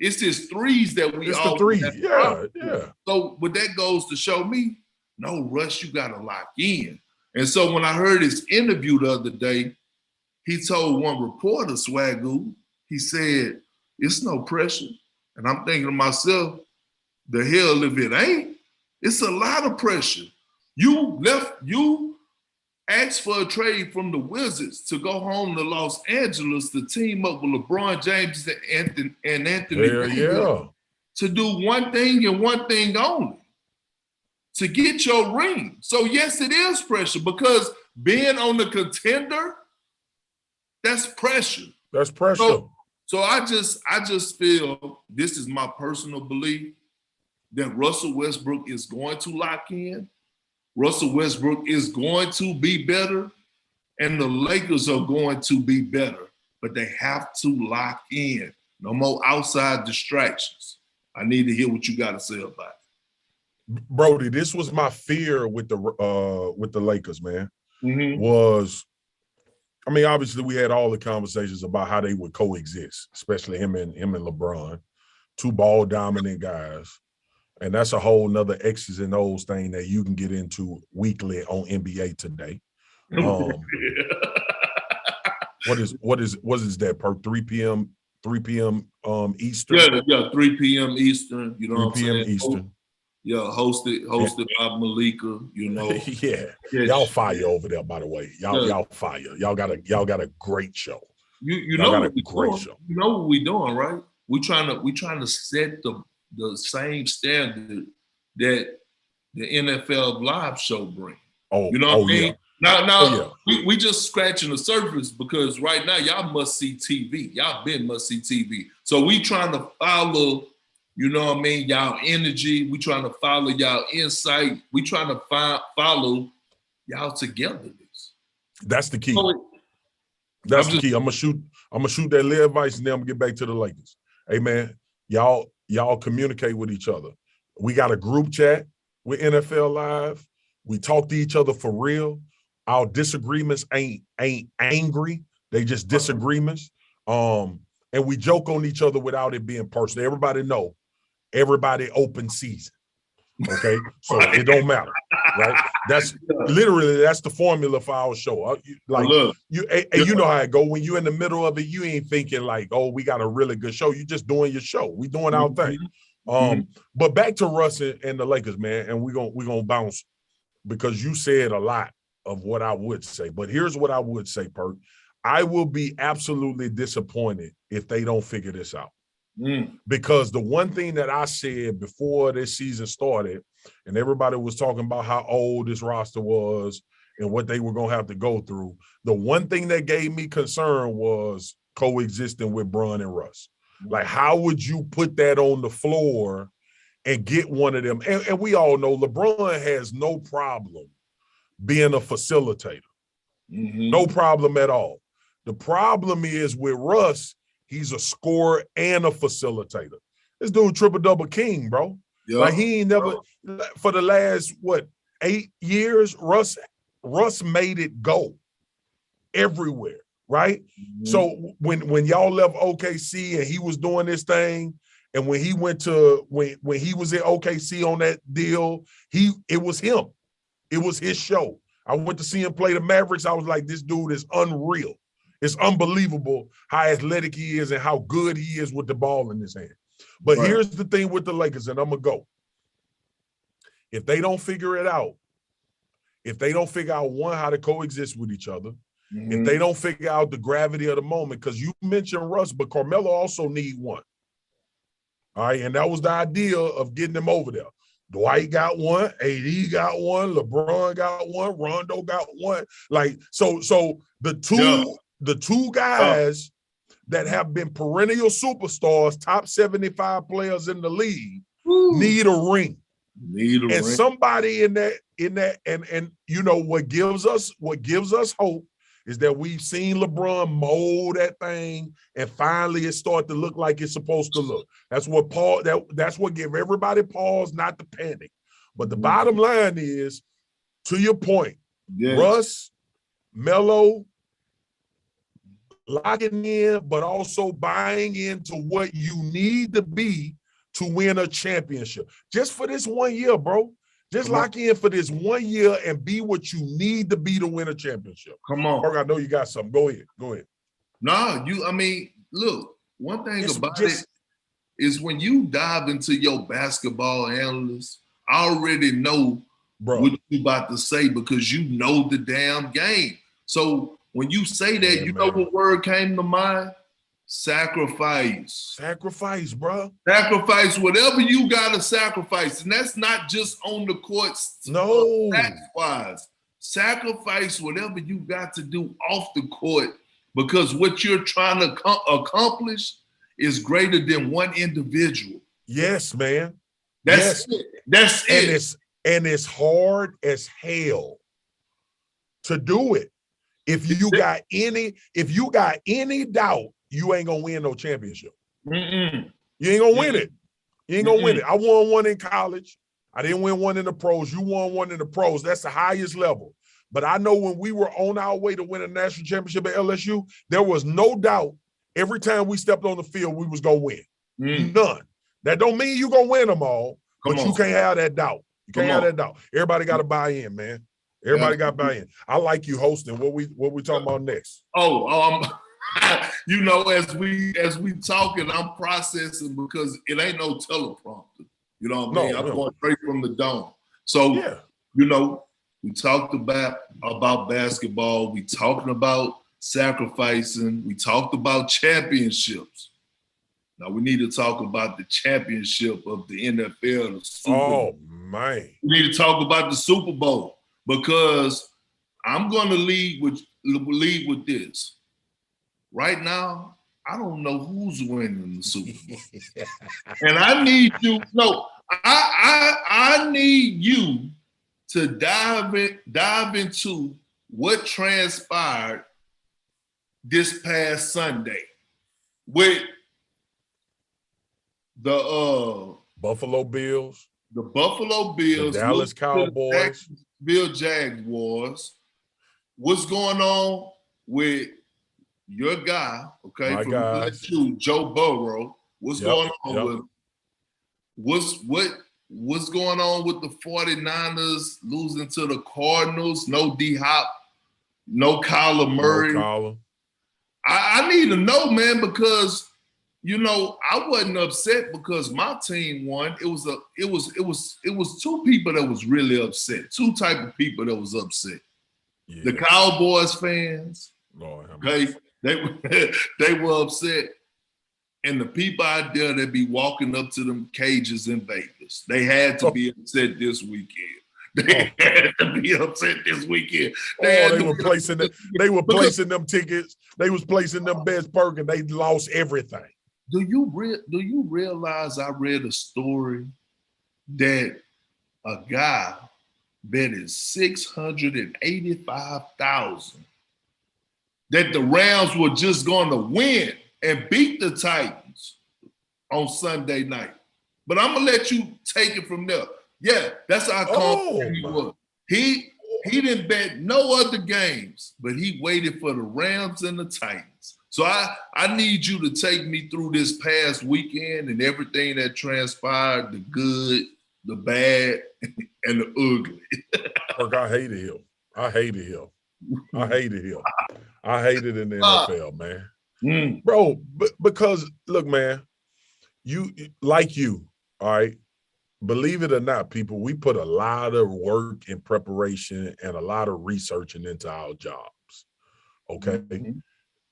It's his threes that we all. It's the threes, yeah. So, but that goes to show me, no, Russ, you got to lock in. And so when I heard his interview the other day, he told one reporter, Swagu, he said, it's no pressure. And I'm thinking to myself, the hell if it ain't, it's a lot of pressure. You asked for a trade from the Wizards to go home to Los Angeles to team up with LeBron James and Anthony Davis to do one thing and one thing only, to get your ring. So yes, it is pressure because being on the contender, that's pressure. That's pressure. So I just feel, this is my personal belief, that Russell Westbrook is going to lock in. Russell Westbrook is going to be better, and the Lakers are going to be better, but they have to lock in. No more outside distractions. I need to hear what you got to say about it. Brody, this was my fear with the Lakers, man. Mm-hmm. Obviously we had all the conversations about how they would coexist, especially him and LeBron, two ball dominant guys. And that's a whole nother X's and O's thing that you can get into weekly on NBA Today. What is that, Perk? 3 p.m. Eastern? Yeah, 3 p.m. Eastern. You know 3 p.m. Eastern. Hosted by Malika, Yeah. Y'all fire over there, by the way. Y'all fire. Y'all got a great show. You know what we doing, right? We trying to set the same standard that the NFL live show bring. Oh, you know what I mean? Yeah. Now we just scratching the surface because right now y'all must see TV. Y'all been must see TV. So we trying to follow, you know what I mean, y'all energy. We trying to follow y'all insight. We trying to follow y'all togetherness. That's the key. So, That's the key. I'm gonna shoot that little advice and then I'm gonna get back to the Lakers. Hey man, y'all communicate with each other. We got a group chat with NFL Live. We talk to each other for real. Our disagreements ain't angry. They just disagreements. And we joke on each other without it being personal. Everybody know, everybody open season. Okay, so it don't matter, right? That's literally that's the formula for our show. You know how it go. When you in the middle of it, you ain't thinking like, oh, we got a really good show. You just doing your show. We doing our thing. But back to Russ and the Lakers, man, and we gonna bounce because you said a lot of what I would say. But here's what I would say, Perk. I will be absolutely disappointed if they don't figure this out. Because the one thing that I said before this season started, and everybody was talking about how old this roster was and what they were going to have to go through, the one thing that gave me concern was coexisting with Bron and Russ. Like, how would you put that on the floor and get one of them? And we all know LeBron has no problem being a facilitator. No problem at all. The problem is with Russ, he's a scorer and a facilitator. This dude triple-double king, bro. Yep. Like he ain't never, for the last, 8 years, Russ made it go everywhere, right? So when y'all left OKC and he was doing this thing, and when he went to, when he was at OKC on that deal, it was him. It was his show. I went to see him play the Mavericks. I was like, this dude is unreal. It's unbelievable how athletic he is and how good he is with the ball in his hand. But here's the thing with the Lakers, and I'm going to go. If they don't figure it out, if they don't figure out, one, how to coexist with each other, if they don't figure out the gravity of the moment, because you mentioned Russ, but Carmelo also need one. All right, and that was the idea of getting them over there. Dwight got one, AD got one, LeBron got one, Rondo got one. Like, so the two guys that have been perennial superstars, top 75 players in the league, need a ring. And somebody in that, and you know what gives us hope is that we've seen LeBron mold that thing, and finally it started to look like it's supposed to look. That's what give everybody pause, not to panic. But the bottom line is, to your point, Russ, Melo, locking in, but also buying into what you need to be to win a championship. Just for this 1 year, bro. Just lock in for this 1 year and be what you need to be to win a championship. Come on. Perk, I know you got something. Go ahead. No, look, one thing about it is when you dive into your basketball analyst, I already know what you about to say because you know the damn game. So when you say that, know what word came to mind? Sacrifice. Sacrifice, bro. Sacrifice whatever you got to sacrifice. And that's not just on the courts. No. Stats-wise. Sacrifice whatever you got to do off the court because what you're trying to accomplish is greater than one individual. Yes, man. That's it. That's it. And it's hard as hell to do it. If you got any doubt, you ain't gonna win no championship. You ain't gonna win it. You ain't gonna win it. I won one in college. I didn't win one in the pros. You won one in the pros. That's the highest level. But I know when we were on our way to win a national championship at LSU, there was no doubt every time we stepped on the field, we was gonna win. None. That don't mean you gonna win them all, but you can't have that doubt. You can't have that doubt. Everybody got to buy in, man. Everybody got to buy in. I like you hosting. What we talking about next? As we talking, I'm processing because it ain't no teleprompter. You know what I mean? I'm going straight from the dome. So, we talked about basketball. We talking about sacrificing. We talked about championships. Now we need to talk about the championship of the NFL, the Super Bowl. Oh, man. We need to talk about the Super Bowl because I'm going to lead with this. Right now, I don't know who's winning the Super Bowl. And I need you, I need you to dive into what transpired this past Sunday with the Buffalo Bills, the Dallas Cowboys, Jacksonville Jaguars. What's going on with your guy? Okay, my from guys, LSU, Joe Burrow. What's going on with him? What's going on with the 49ers losing to the Cardinals? No D-Hop, no Kyler Murray. No Kyler. I need to know, man, because I wasn't upset because my team won. It was two people that was really upset. Two type of people that was upset. Yeah. The Cowboys fans, Lord, they were upset. And the people out there that be walking up to them cages in Vegas, they had to be upset this weekend. They had to be upset this weekend. They were placing them tickets. They was placing them best perk, and they lost everything. Do you realize I read a story that a guy betted $685,000 that the Rams were just going to win and beat the Titans on Sunday night? But I'm gonna let you take it from there. Yeah, that's how confident he was. He didn't bet no other games, but he waited for the Rams and the Titans. So I need you to take me through this past weekend and everything that transpired, the good, the bad, and the ugly. Perk, I hated him. I hated in the NFL, man. Bro, because, look, man, you, all right, believe it or not, people, we put a lot of work and preparation and a lot of researching into our jobs, okay? Mm-hmm.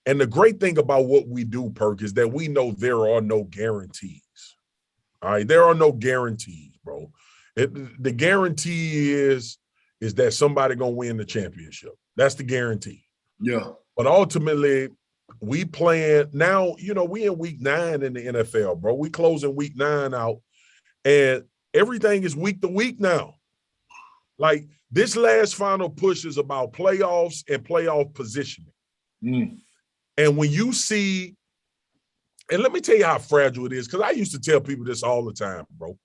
And the great thing about what we do, Perk, is that we know there are no guarantees. All right, there are no guarantees, bro. The guarantee is that somebody gonna win the championship. That's the guarantee. Yeah. But ultimately, we playing now. We in week 9 in the NFL, bro. We closing week 9 out, and everything is week to week now. Like this last final push is about playoffs and playoff positioning. And when you see, and let me tell you how fragile it is, because I used to tell people this all the time, bro.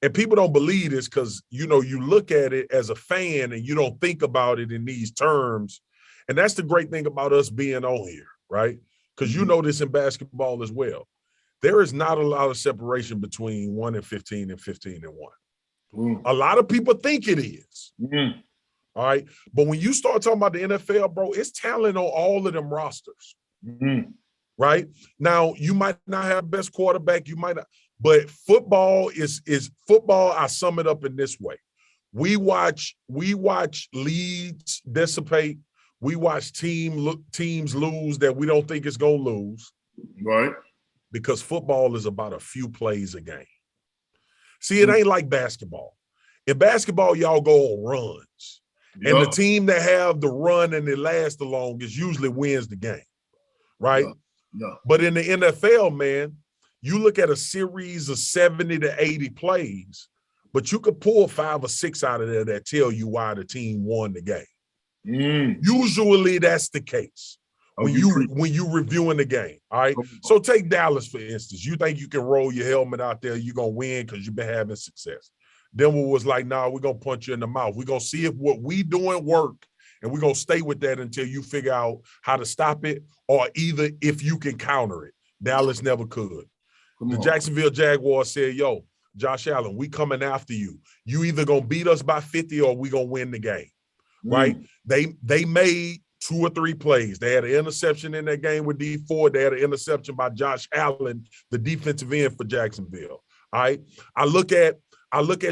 And people don't believe this because, you look at it as a fan and you don't think about it in these terms. And that's the great thing about us being on here, right? Because you know this in basketball as well. There is not a lot of separation between 1-15 and 15-1. A lot of people think it is. All right. But when you start talking about the NFL, bro, it's talent on all of them rosters. Right? Now, you might not have best quarterback, you might not, but football is football. I sum it up in this way. We watch leads dissipate. We watch teams lose that we don't think it's going to lose. Right. Because football is about a few plays a game. See, it ain't like basketball. In basketball, y'all go on runs. Yep. And the team that have the run and it lasts the longest usually wins the game. Right? Yeah. But in the NFL, man, you look at a series of 70 to 80 plays, but you could pull 5 or 6 out of there that tell you why the team won the game. Usually that's the case when you reviewing the game. All right. So take Dallas, for instance. You think you can roll your helmet out there, you're gonna win because you've been having success. Denver was like, nah, we're gonna punch you in the mouth. We're gonna see if what we doing work. And we're going to stay with that until you figure out how to stop it or either if you can counter it. Dallas never could. The Jacksonville Jaguars said, yo, Josh Allen, we coming after you. You either going to beat us by 50 or we going to win the game, right? They made 2 or 3 plays. They had an interception in that game with D Ford. They had an interception by Josh Allen, the defensive end for Jacksonville, all right? I look at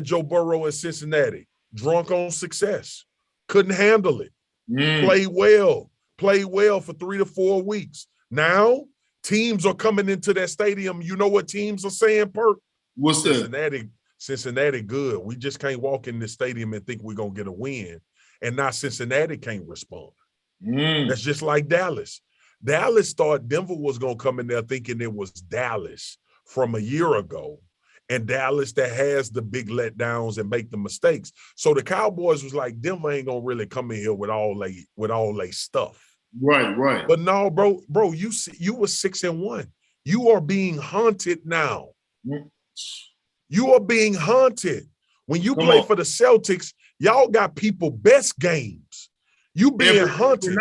Joe Burrow in Cincinnati, drunk on success, couldn't handle it. Played well for 3 to 4 weeks. Now, Teams are coming into that stadium. You know what teams are saying, Perk? What's that? Cincinnati good. We just can't walk in this stadium and think we're going to get a win. And now Cincinnati can't respond. That's just like Dallas. Dallas thought Denver was going to come in there thinking it was Dallas from a year ago. And Dallas that has the big letdowns and make the mistakes. So the Cowboys was like, Denver ain't going to really come in here with all they stuff. Right. But no, bro, you were 6-1. You are being haunted now. You are being haunted. When you play for the Celtics, y'all got people best games. You being haunted.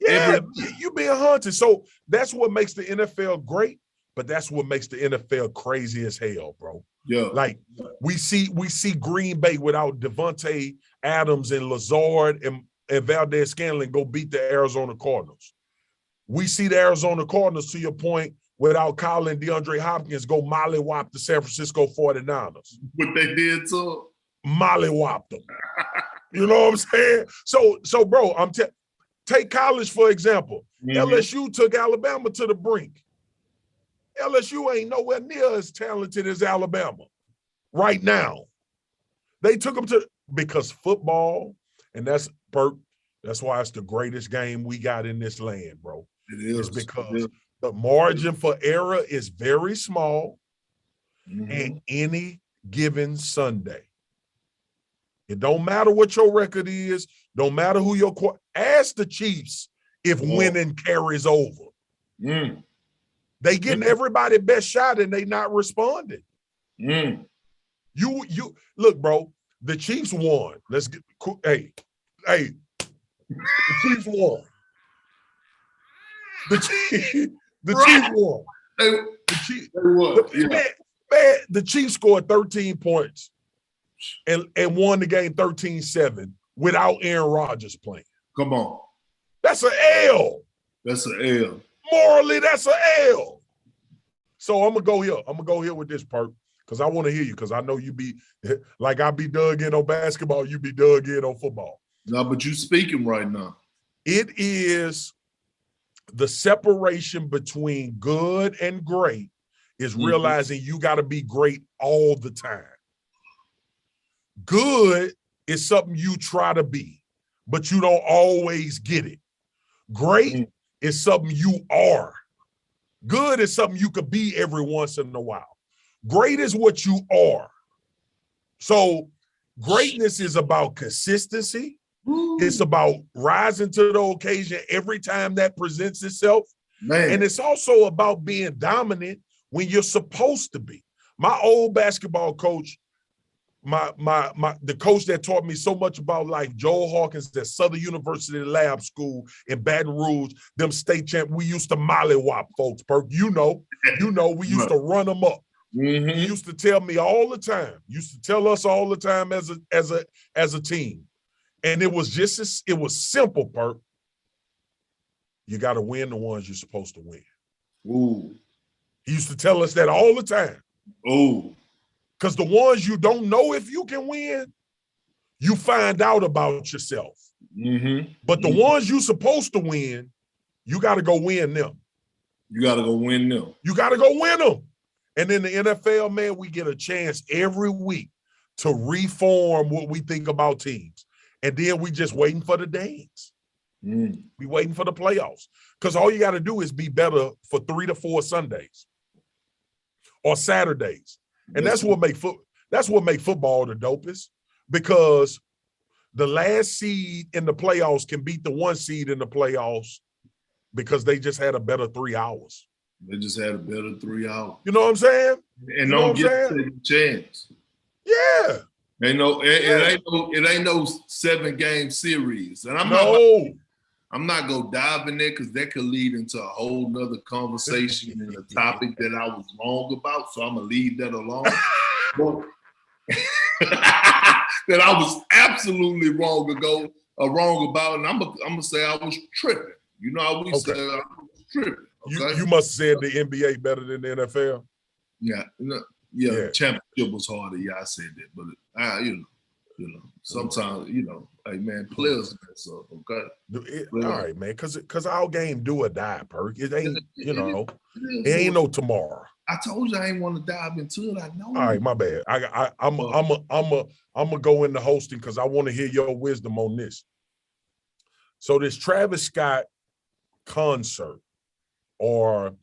Yeah, you being haunted. So that's what makes the NFL great, but that's what makes the NFL crazy as hell, bro. Yeah. Like we see Green Bay without Devontae Adams and Lazard and Valdez Scanlon go beat the Arizona Cardinals. We see the Arizona Cardinals, to your point, without Kyle and DeAndre Hopkins go mollywop the San Francisco 49ers. What they did to mollywop them. You know what I'm saying? So bro, take college, for example. LSU took Alabama to the brink. LSU ain't nowhere near as talented as Alabama right now. They took them because football, and that's why it's the greatest game we got in this land, bro. It is. It's because the margin for error is very small, and any given Sunday. It don't matter what your record is. Don't matter who your ask the Chiefs if winning carries over. They getting everybody best shot and they not responding. You look, bro. The Chiefs won. Let's get hey. The Chiefs won. The Chiefs won. The Chiefs scored 13 points and won the game 13-7 without Aaron Rodgers playing. Come on. That's an L. That's an L. Morally, that's an L. So I'm going to go here with this, Perk, because I want to hear you, because I know you be, like I be dug in on basketball, you be dug in on football. No, but you speaking right now. It is the separation between good and great is realizing you got to be great all the time. Good is something you try to be, but you don't always get it. Great is something you are. Good is something you could be every once in a while. Great is what you are. So greatness is about consistency. It's about rising to the occasion every time that presents itself. Man. And it's also about being dominant when you're supposed to be. My old basketball coach, the coach that taught me so much about life, Joel Hawkins at Southern University Lab School in Baton Rouge, them state champ, we used to mollywop folks, Perk. You know, we used to run them up. He used to tell me all the time, used to tell us all the time as a team. And it was it was simple, Perk. You got to win the ones you're supposed to win. Ooh. He used to tell us that all the time. Oh. Because the ones you don't know if you can win, you find out about yourself. But the ones you're supposed to win, you got to go win them. You got to go win them. You got to go win them. And in the NFL, man, we get a chance every week to reform what we think about teams. And then we just waiting for the dance. We waiting for the playoffs. Because all you got to do is be better for 3 to 4 Sundays or Saturdays. And that's what make football the dopest, because the last seed in the playoffs can beat the 1 seed in the playoffs because they just had a better 3 hours. They just had a better 3 hours. You know what I'm saying? And don't get a chance. Yeah. It ain't no 7-game series. And I'm not gonna dive in there because that could lead into a whole nother conversation and a topic that I was wrong about. So I'm gonna leave that alone. That I was absolutely wrong about, and I'm gonna say I was tripping. You know how we say I was tripping. Okay? You must have said the NBA better than the NFL. Yeah. Championship was harder. Yeah, I said that, but You know, sometimes, you know, hey man, players mess up, okay? All right, man, because our game do or die, Perk. It ain't, you know, it it ain't no tomorrow. I told you I ain't want to dive into it. I know. All right, my bad. I'm gonna go into hosting because I want to hear your wisdom on this. So this Travis Scott concert, or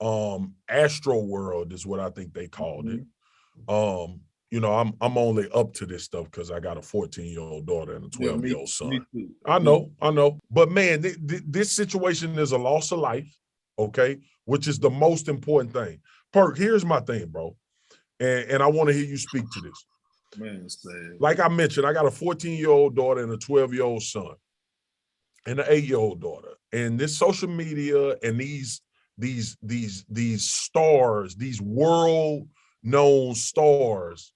Astroworld is what I think they called it. You know, I'm only up to this stuff because I got a 14-year-old daughter and a 12-year-old son. I know. But man, this situation is a loss of life, okay, which is the most important thing. Perk, here's my thing, bro. And I want to hear you speak to this. Man, sad. Like I mentioned, I got a 14-year-old daughter and a 12-year-old son and an 8-year-old daughter. And this social media and these stars, these world-known stars,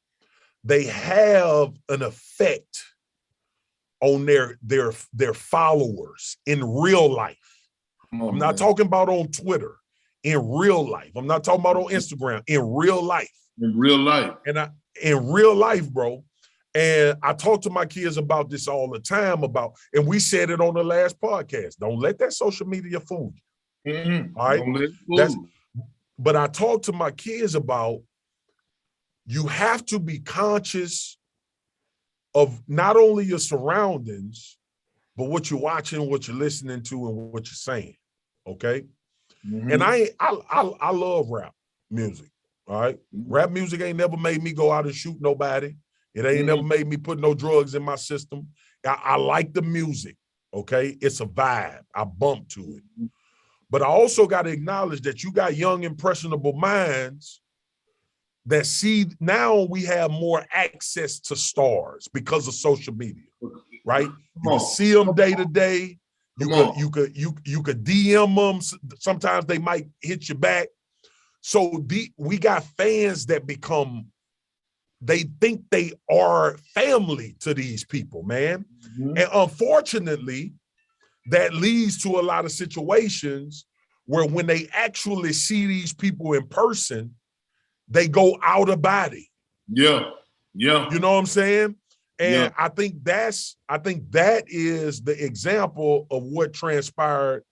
they have an effect on their followers in real life. I'm not talking about on Twitter. In real life. I'm not talking about on Instagram. In real life. In real life. And in real life, bro. And I talk to my kids about this all the time and we said it on the last podcast. Don't let that social media fool you. Mm-hmm. All right. Don't let it fool you. But I talk to my kids about, you have to be conscious of not only your surroundings, but what you're watching, what you're listening to, and what you're saying. Okay. Mm-hmm. And I love rap music. All right. Mm-hmm. Rap music ain't never made me go out and shoot nobody. It ain't never made me put no drugs in my system. I like the music. Okay. It's a vibe. I bump to it. But I also got to acknowledge that you got young, impressionable minds that see, now we have more access to stars because of social media, right? You can see them day to day. You could DM them. Sometimes they might hit you back. So we got fans that they think they are family to these people, man. Mm-hmm. And unfortunately, that leads to a lot of situations where when they actually see these people in person, they go out of body. Yeah. You know what I'm saying? And I think that is the example of what transpired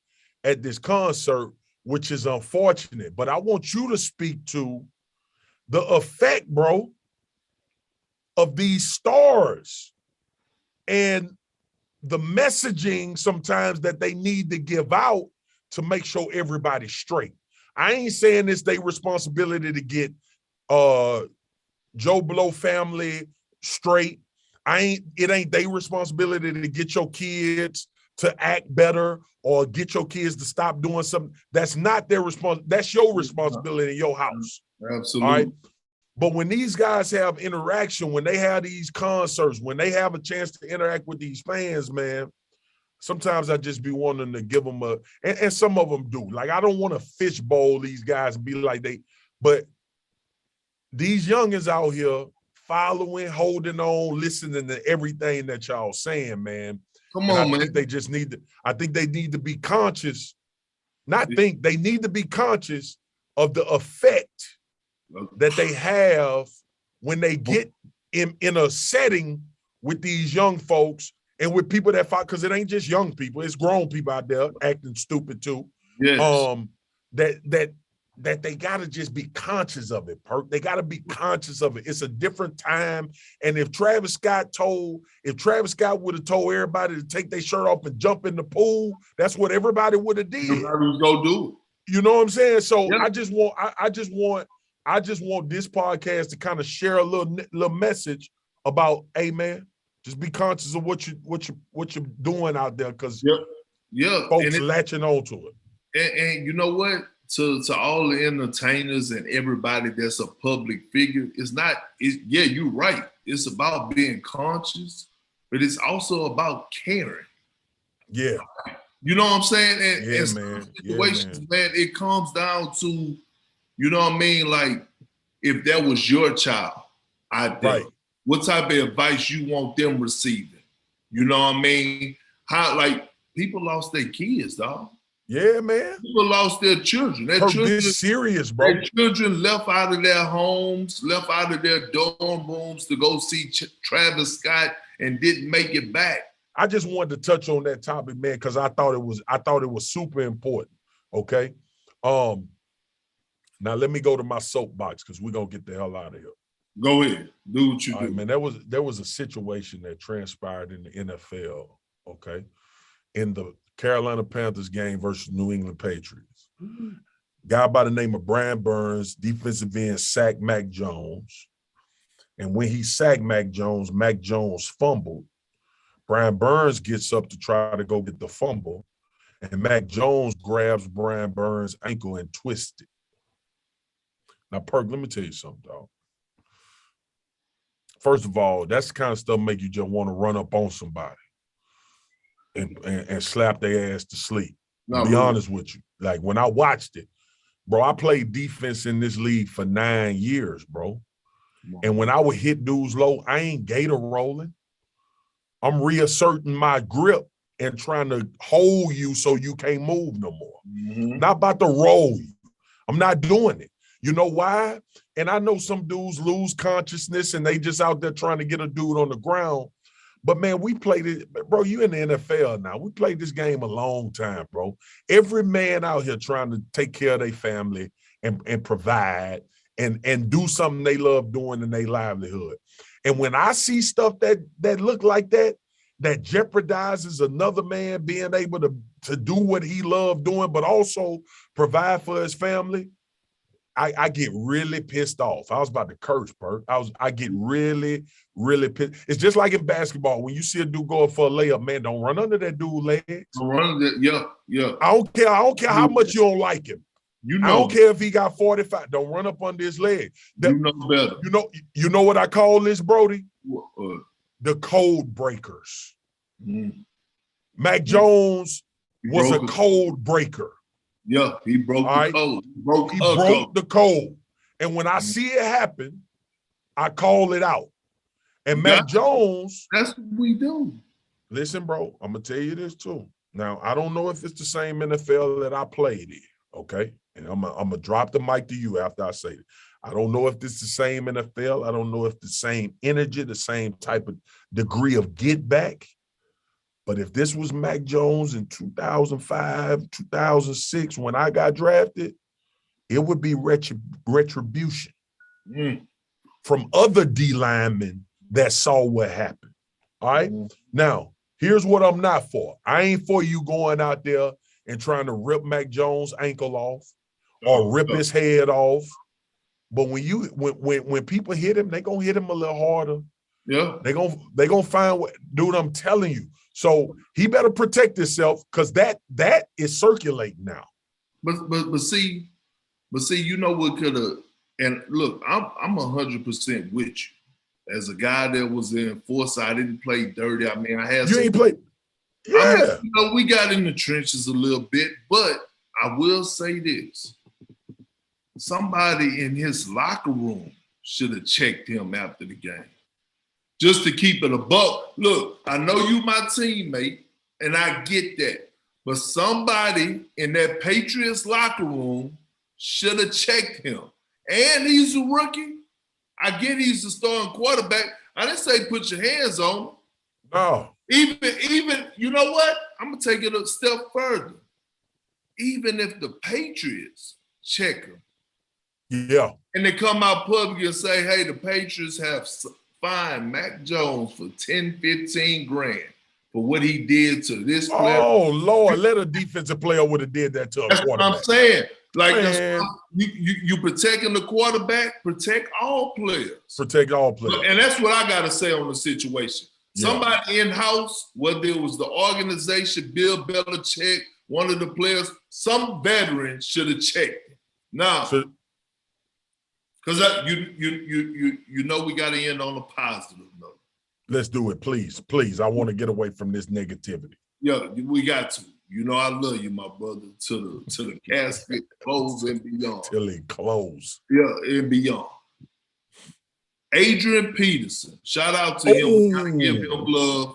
at this concert, which is unfortunate. But I want you to speak to the effect, bro, of these stars and the messaging sometimes that they need to give out to make sure everybody's straight. I ain't saying it's their responsibility to get Joe Blow family straight. It ain't their responsibility to get your kids to act better or get your kids to stop doing something. That's not their responsibility. That's your responsibility in your house. Absolutely. All right. But when these guys have interaction, when they have these concerts, when they have a chance to interact with these fans, man, sometimes I just be wanting to give them and some of them do. Like, I don't want to fishbowl these guys and be like but these youngins out here following, holding on, listening to everything that y'all saying, man. Come on, man. I think they need to be conscious. They need to be conscious of the effect that they have when they get in a setting with these young folks and with people that fight, because it ain't just young people, it's grown people out there acting stupid too. Yes. That they gotta just be conscious of it, Perk. They gotta be conscious of it. It's a different time. And if Travis Scott would have told everybody to take their shirt off and jump in the pool, that's what everybody would have did. Everybody was gonna do it. You know what I'm saying? So yeah. I just want this podcast to kind of share a little message about, hey man, just be conscious of what you're doing out there, because folks latching on to it. And you know what? To all the entertainers and everybody that's a public figure, you're right. It's about being conscious, but it's also about caring. Yeah. You know what I'm saying? And situations, man, it comes down to, you know what I mean? Like, if that was your child out there, what type of advice you want them receiving? You know what I mean? How, like, people lost their kids, dog. Yeah, man. People lost their children. Perk, this serious, bro. Their children left out of their homes, left out of their dorm rooms to go see Travis Scott and didn't make it back. I just wanted to touch on that topic, man, because I thought it was super important. Okay. Now let me go to my soapbox because we're gonna get the hell out of here. Go ahead. Do what you do. Right, man, there was a situation that transpired in the NFL, okay, in the Carolina Panthers game versus New England Patriots. Guy by the name of Brian Burns, defensive end, sacked Mac Jones. And when he sacked Mac Jones fumbled. Brian Burns gets up to try to go get the fumble, and Mac Jones grabs Brian Burns' ankle and twists it. Now, Perk, let me tell you something, dog. First of all, that's the kind of stuff make you just want to run up on somebody and slap their ass to sleep. To be honest with you. Like, when I watched it, bro, I played defense in this league for 9 years, bro. And when I would hit dudes low, I ain't gator rolling. I'm reasserting my grip and trying to hold you so you can't move no more. Not about to roll you. I'm not doing it. You know why? And I know some dudes lose consciousness and they just out there trying to get a dude on the ground. But, man, we played it. Bro, you in the NFL now. We played this game a long time, bro. Every man out here trying to take care of their family and provide and do something they love doing in their livelihood. And when I see stuff that look like that jeopardizes another man being able to do what he loved doing, but also provide for his family, I get really pissed off. I was about to curse, Perk. I get really, really pissed. It's just like in basketball. When you see a dude going for a layup, man, don't run under that dude's legs. Don't run under that, yeah. I don't care how much you don't like him. You know, I don't care if he got 45. Don't run up under his leg. You know better. You know what I call this, Brody? The code breakers. Mac Jones was a code breaker. Yeah, he broke the code. He broke the code. And when I see it happen, I call it out. And Mac Jones. That's what we do. Listen, bro, I'm going to tell you this too. Now, I don't know if it's the same NFL that I played in, okay? And I'm going to drop the mic to you after I say it. I don't know if this is the same NFL. I don't know if the same energy, the same type of degree of get back. But if this was Mac Jones in 2005, 2006, when I got drafted, it would be retribution from other D linemen that saw what happened. All right? Now, here's what I'm not for. I ain't for you going out there and trying to rip Mac Jones' ankle off or rip his head off. But when people hit him, they gonna hit him a little harder. Yeah. They gonna find what, dude, I'm telling you. So he better protect himself because that is circulating now. But see, you know what could have, and look, I'm 100% with you. As a guy that was in Foresight, I didn't play dirty. I mean, I had ain't played. Yeah. I mean, we got in the trenches a little bit, but I will say this. Somebody in his locker room should have checked him after the game. Just to keep it a buck. Look, I know you my teammate, and I get that. But somebody in that Patriots locker room should have checked him. And he's a rookie. I get he's the starting quarterback. I didn't say put your hands on him. No. Even, you know what? I'm going to take it a step further. Even if the Patriots check him. Yeah. And they come out public and say, hey, the Patriots have fined Mac Jones for 10, 15 grand for what he did to this player. Oh, Lord, let a defensive player would have did that to a quarterback. That's what I'm saying. Like, you protecting the quarterback, protect all players. Protect all players. And that's what I got to say on the situation. Yeah. Somebody in-house, whether it was the organization, Bill Belichick, one of the players, some veteran should have checked it. Now, because you know we got to end on a positive note. Let's do it, please. Please, I want to get away from this negativity. Yeah, we got to. You know I love you, my brother, to the casket, close and beyond. Till it close. Yeah, and beyond. Adrian Peterson, shout out to him. We gotta give him love.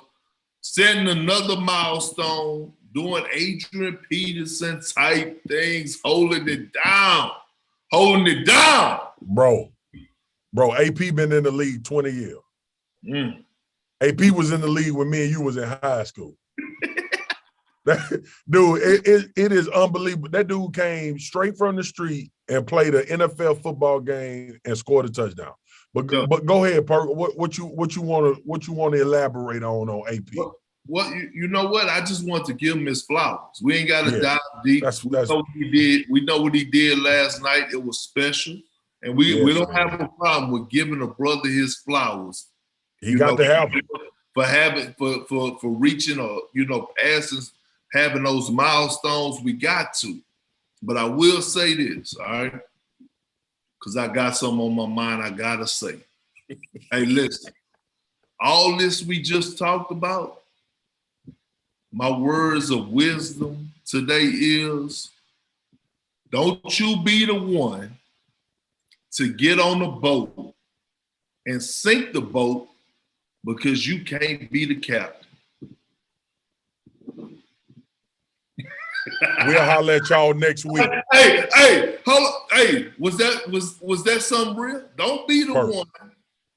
Setting another milestone, doing Adrian Peterson type things, holding it down. Bro, AP been in the league 20 years. AP was in the league when me and you was in high school. Dude, it is unbelievable. That dude came straight from the street and played an NFL football game and scored a touchdown. But go ahead, Perk. What you want to elaborate on AP? Well, you know what? I just want to give him his flowers. We ain't got to dive deep. That's know what he did. We know what he did last night. It was special, and we don't have a problem with giving a brother his flowers. He got to have it for reaching or passing, having those milestones. We got to. But I will say this, all right, because I got something on my mind. I gotta say, hey, listen, all this we just talked about. My words of wisdom today is, don't you be the one to get on the boat and sink the boat because you can't be the captain. We'll holler at y'all next week. Hey, hold on. Hey, was that something real? Don't be the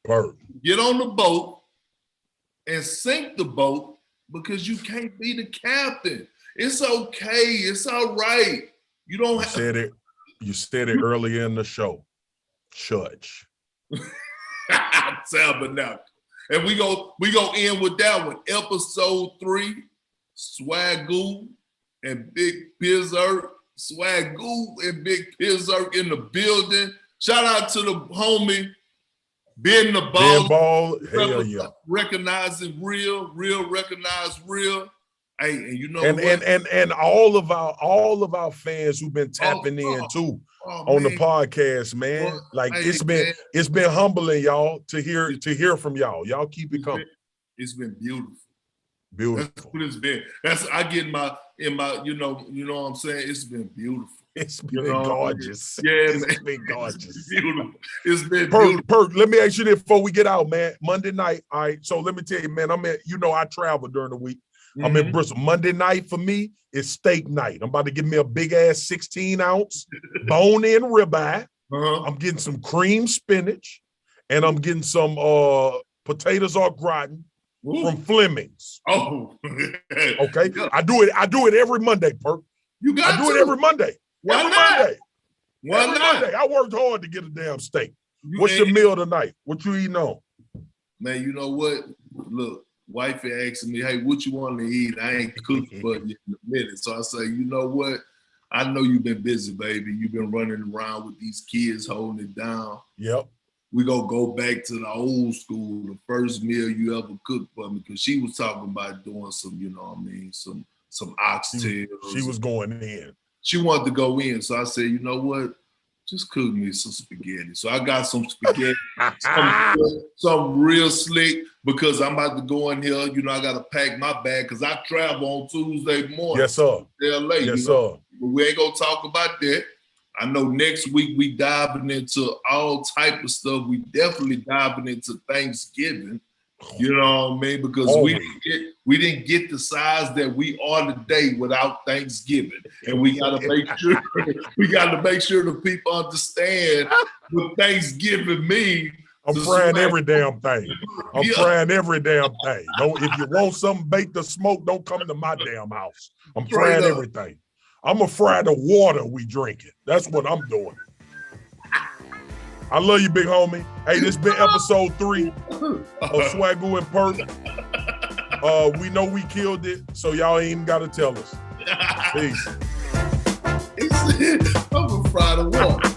one. Get on the boat and sink the boat because you can't be the captain. It's okay. It's all right. You don't have said it. You said it earlier in the show. Church. Tabernacle. And we go end with that one. Episode 3, Swagu and Big Perk. Swagu and Big Perk in the building. Shout out to the homie Ben the Ball. Hell yeah. Recognizing real recognize real. Hey, and you know and all of our fans who've been tapping in too on the podcast, man. Well, like it's been humbling, y'all, to hear from y'all. Y'all keep it coming. It's been beautiful. Beautiful. That's what it's been. I get in my you know what I'm saying? It's been beautiful. It's been gorgeous. Yeah, it's been gorgeous. Beautiful. It's been beautiful. Perk, let me ask you this before we get out, man. Monday night, all right. So let me tell you, man, I travel during the week. Mm-hmm. I'm in Bristol. Monday night for me is steak night. I'm about to get me a big ass 16-ounce bone-in ribeye. I'm getting some cream spinach, and I'm getting some potatoes au gratin from Fleming's. Oh, okay. Yeah. I do it every Monday, Perk. I do it every Monday. Why not? Monday. I worked hard to get a damn steak. What's your meal tonight? What you eating on? Man, you know what? Look, wifey asking me, hey, what you want to eat? I ain't cooking for you in a minute. So I say, you know what? I know you've been busy, baby. You've been running around with these kids holding it down. Yep. We gonna go back to the old school, the first meal you ever cooked for me, because she was talking about doing some, you know what I mean, some oxtails. She was going in. She wanted to go in. So I said, you know what? Just cook me some spaghetti. So I got some spaghetti, some real slick, because I'm about to go in here. You know, I got to pack my bag because I travel on Tuesday morning. Yes, sir. To LA. Yes, sir. But we ain't going to talk about that. I know next week we diving into all type of stuff. We definitely diving into Thanksgiving. You know what I mean? Because we didn't get the size that we are today without Thanksgiving, and we got to make sure the people understand what Thanksgiving means. I'm frying every damn thing. Frying every damn thing. If you want something baked or smoked, don't come to my damn house. I'm frying everything. I'm gonna fry the water we drinking. That's what I'm doing. I love you, big homie. Hey, this been episode 3 of Swagu and Perk. We know we killed it, so y'all ain't even gotta tell us. Peace. I'm gonna fry the water.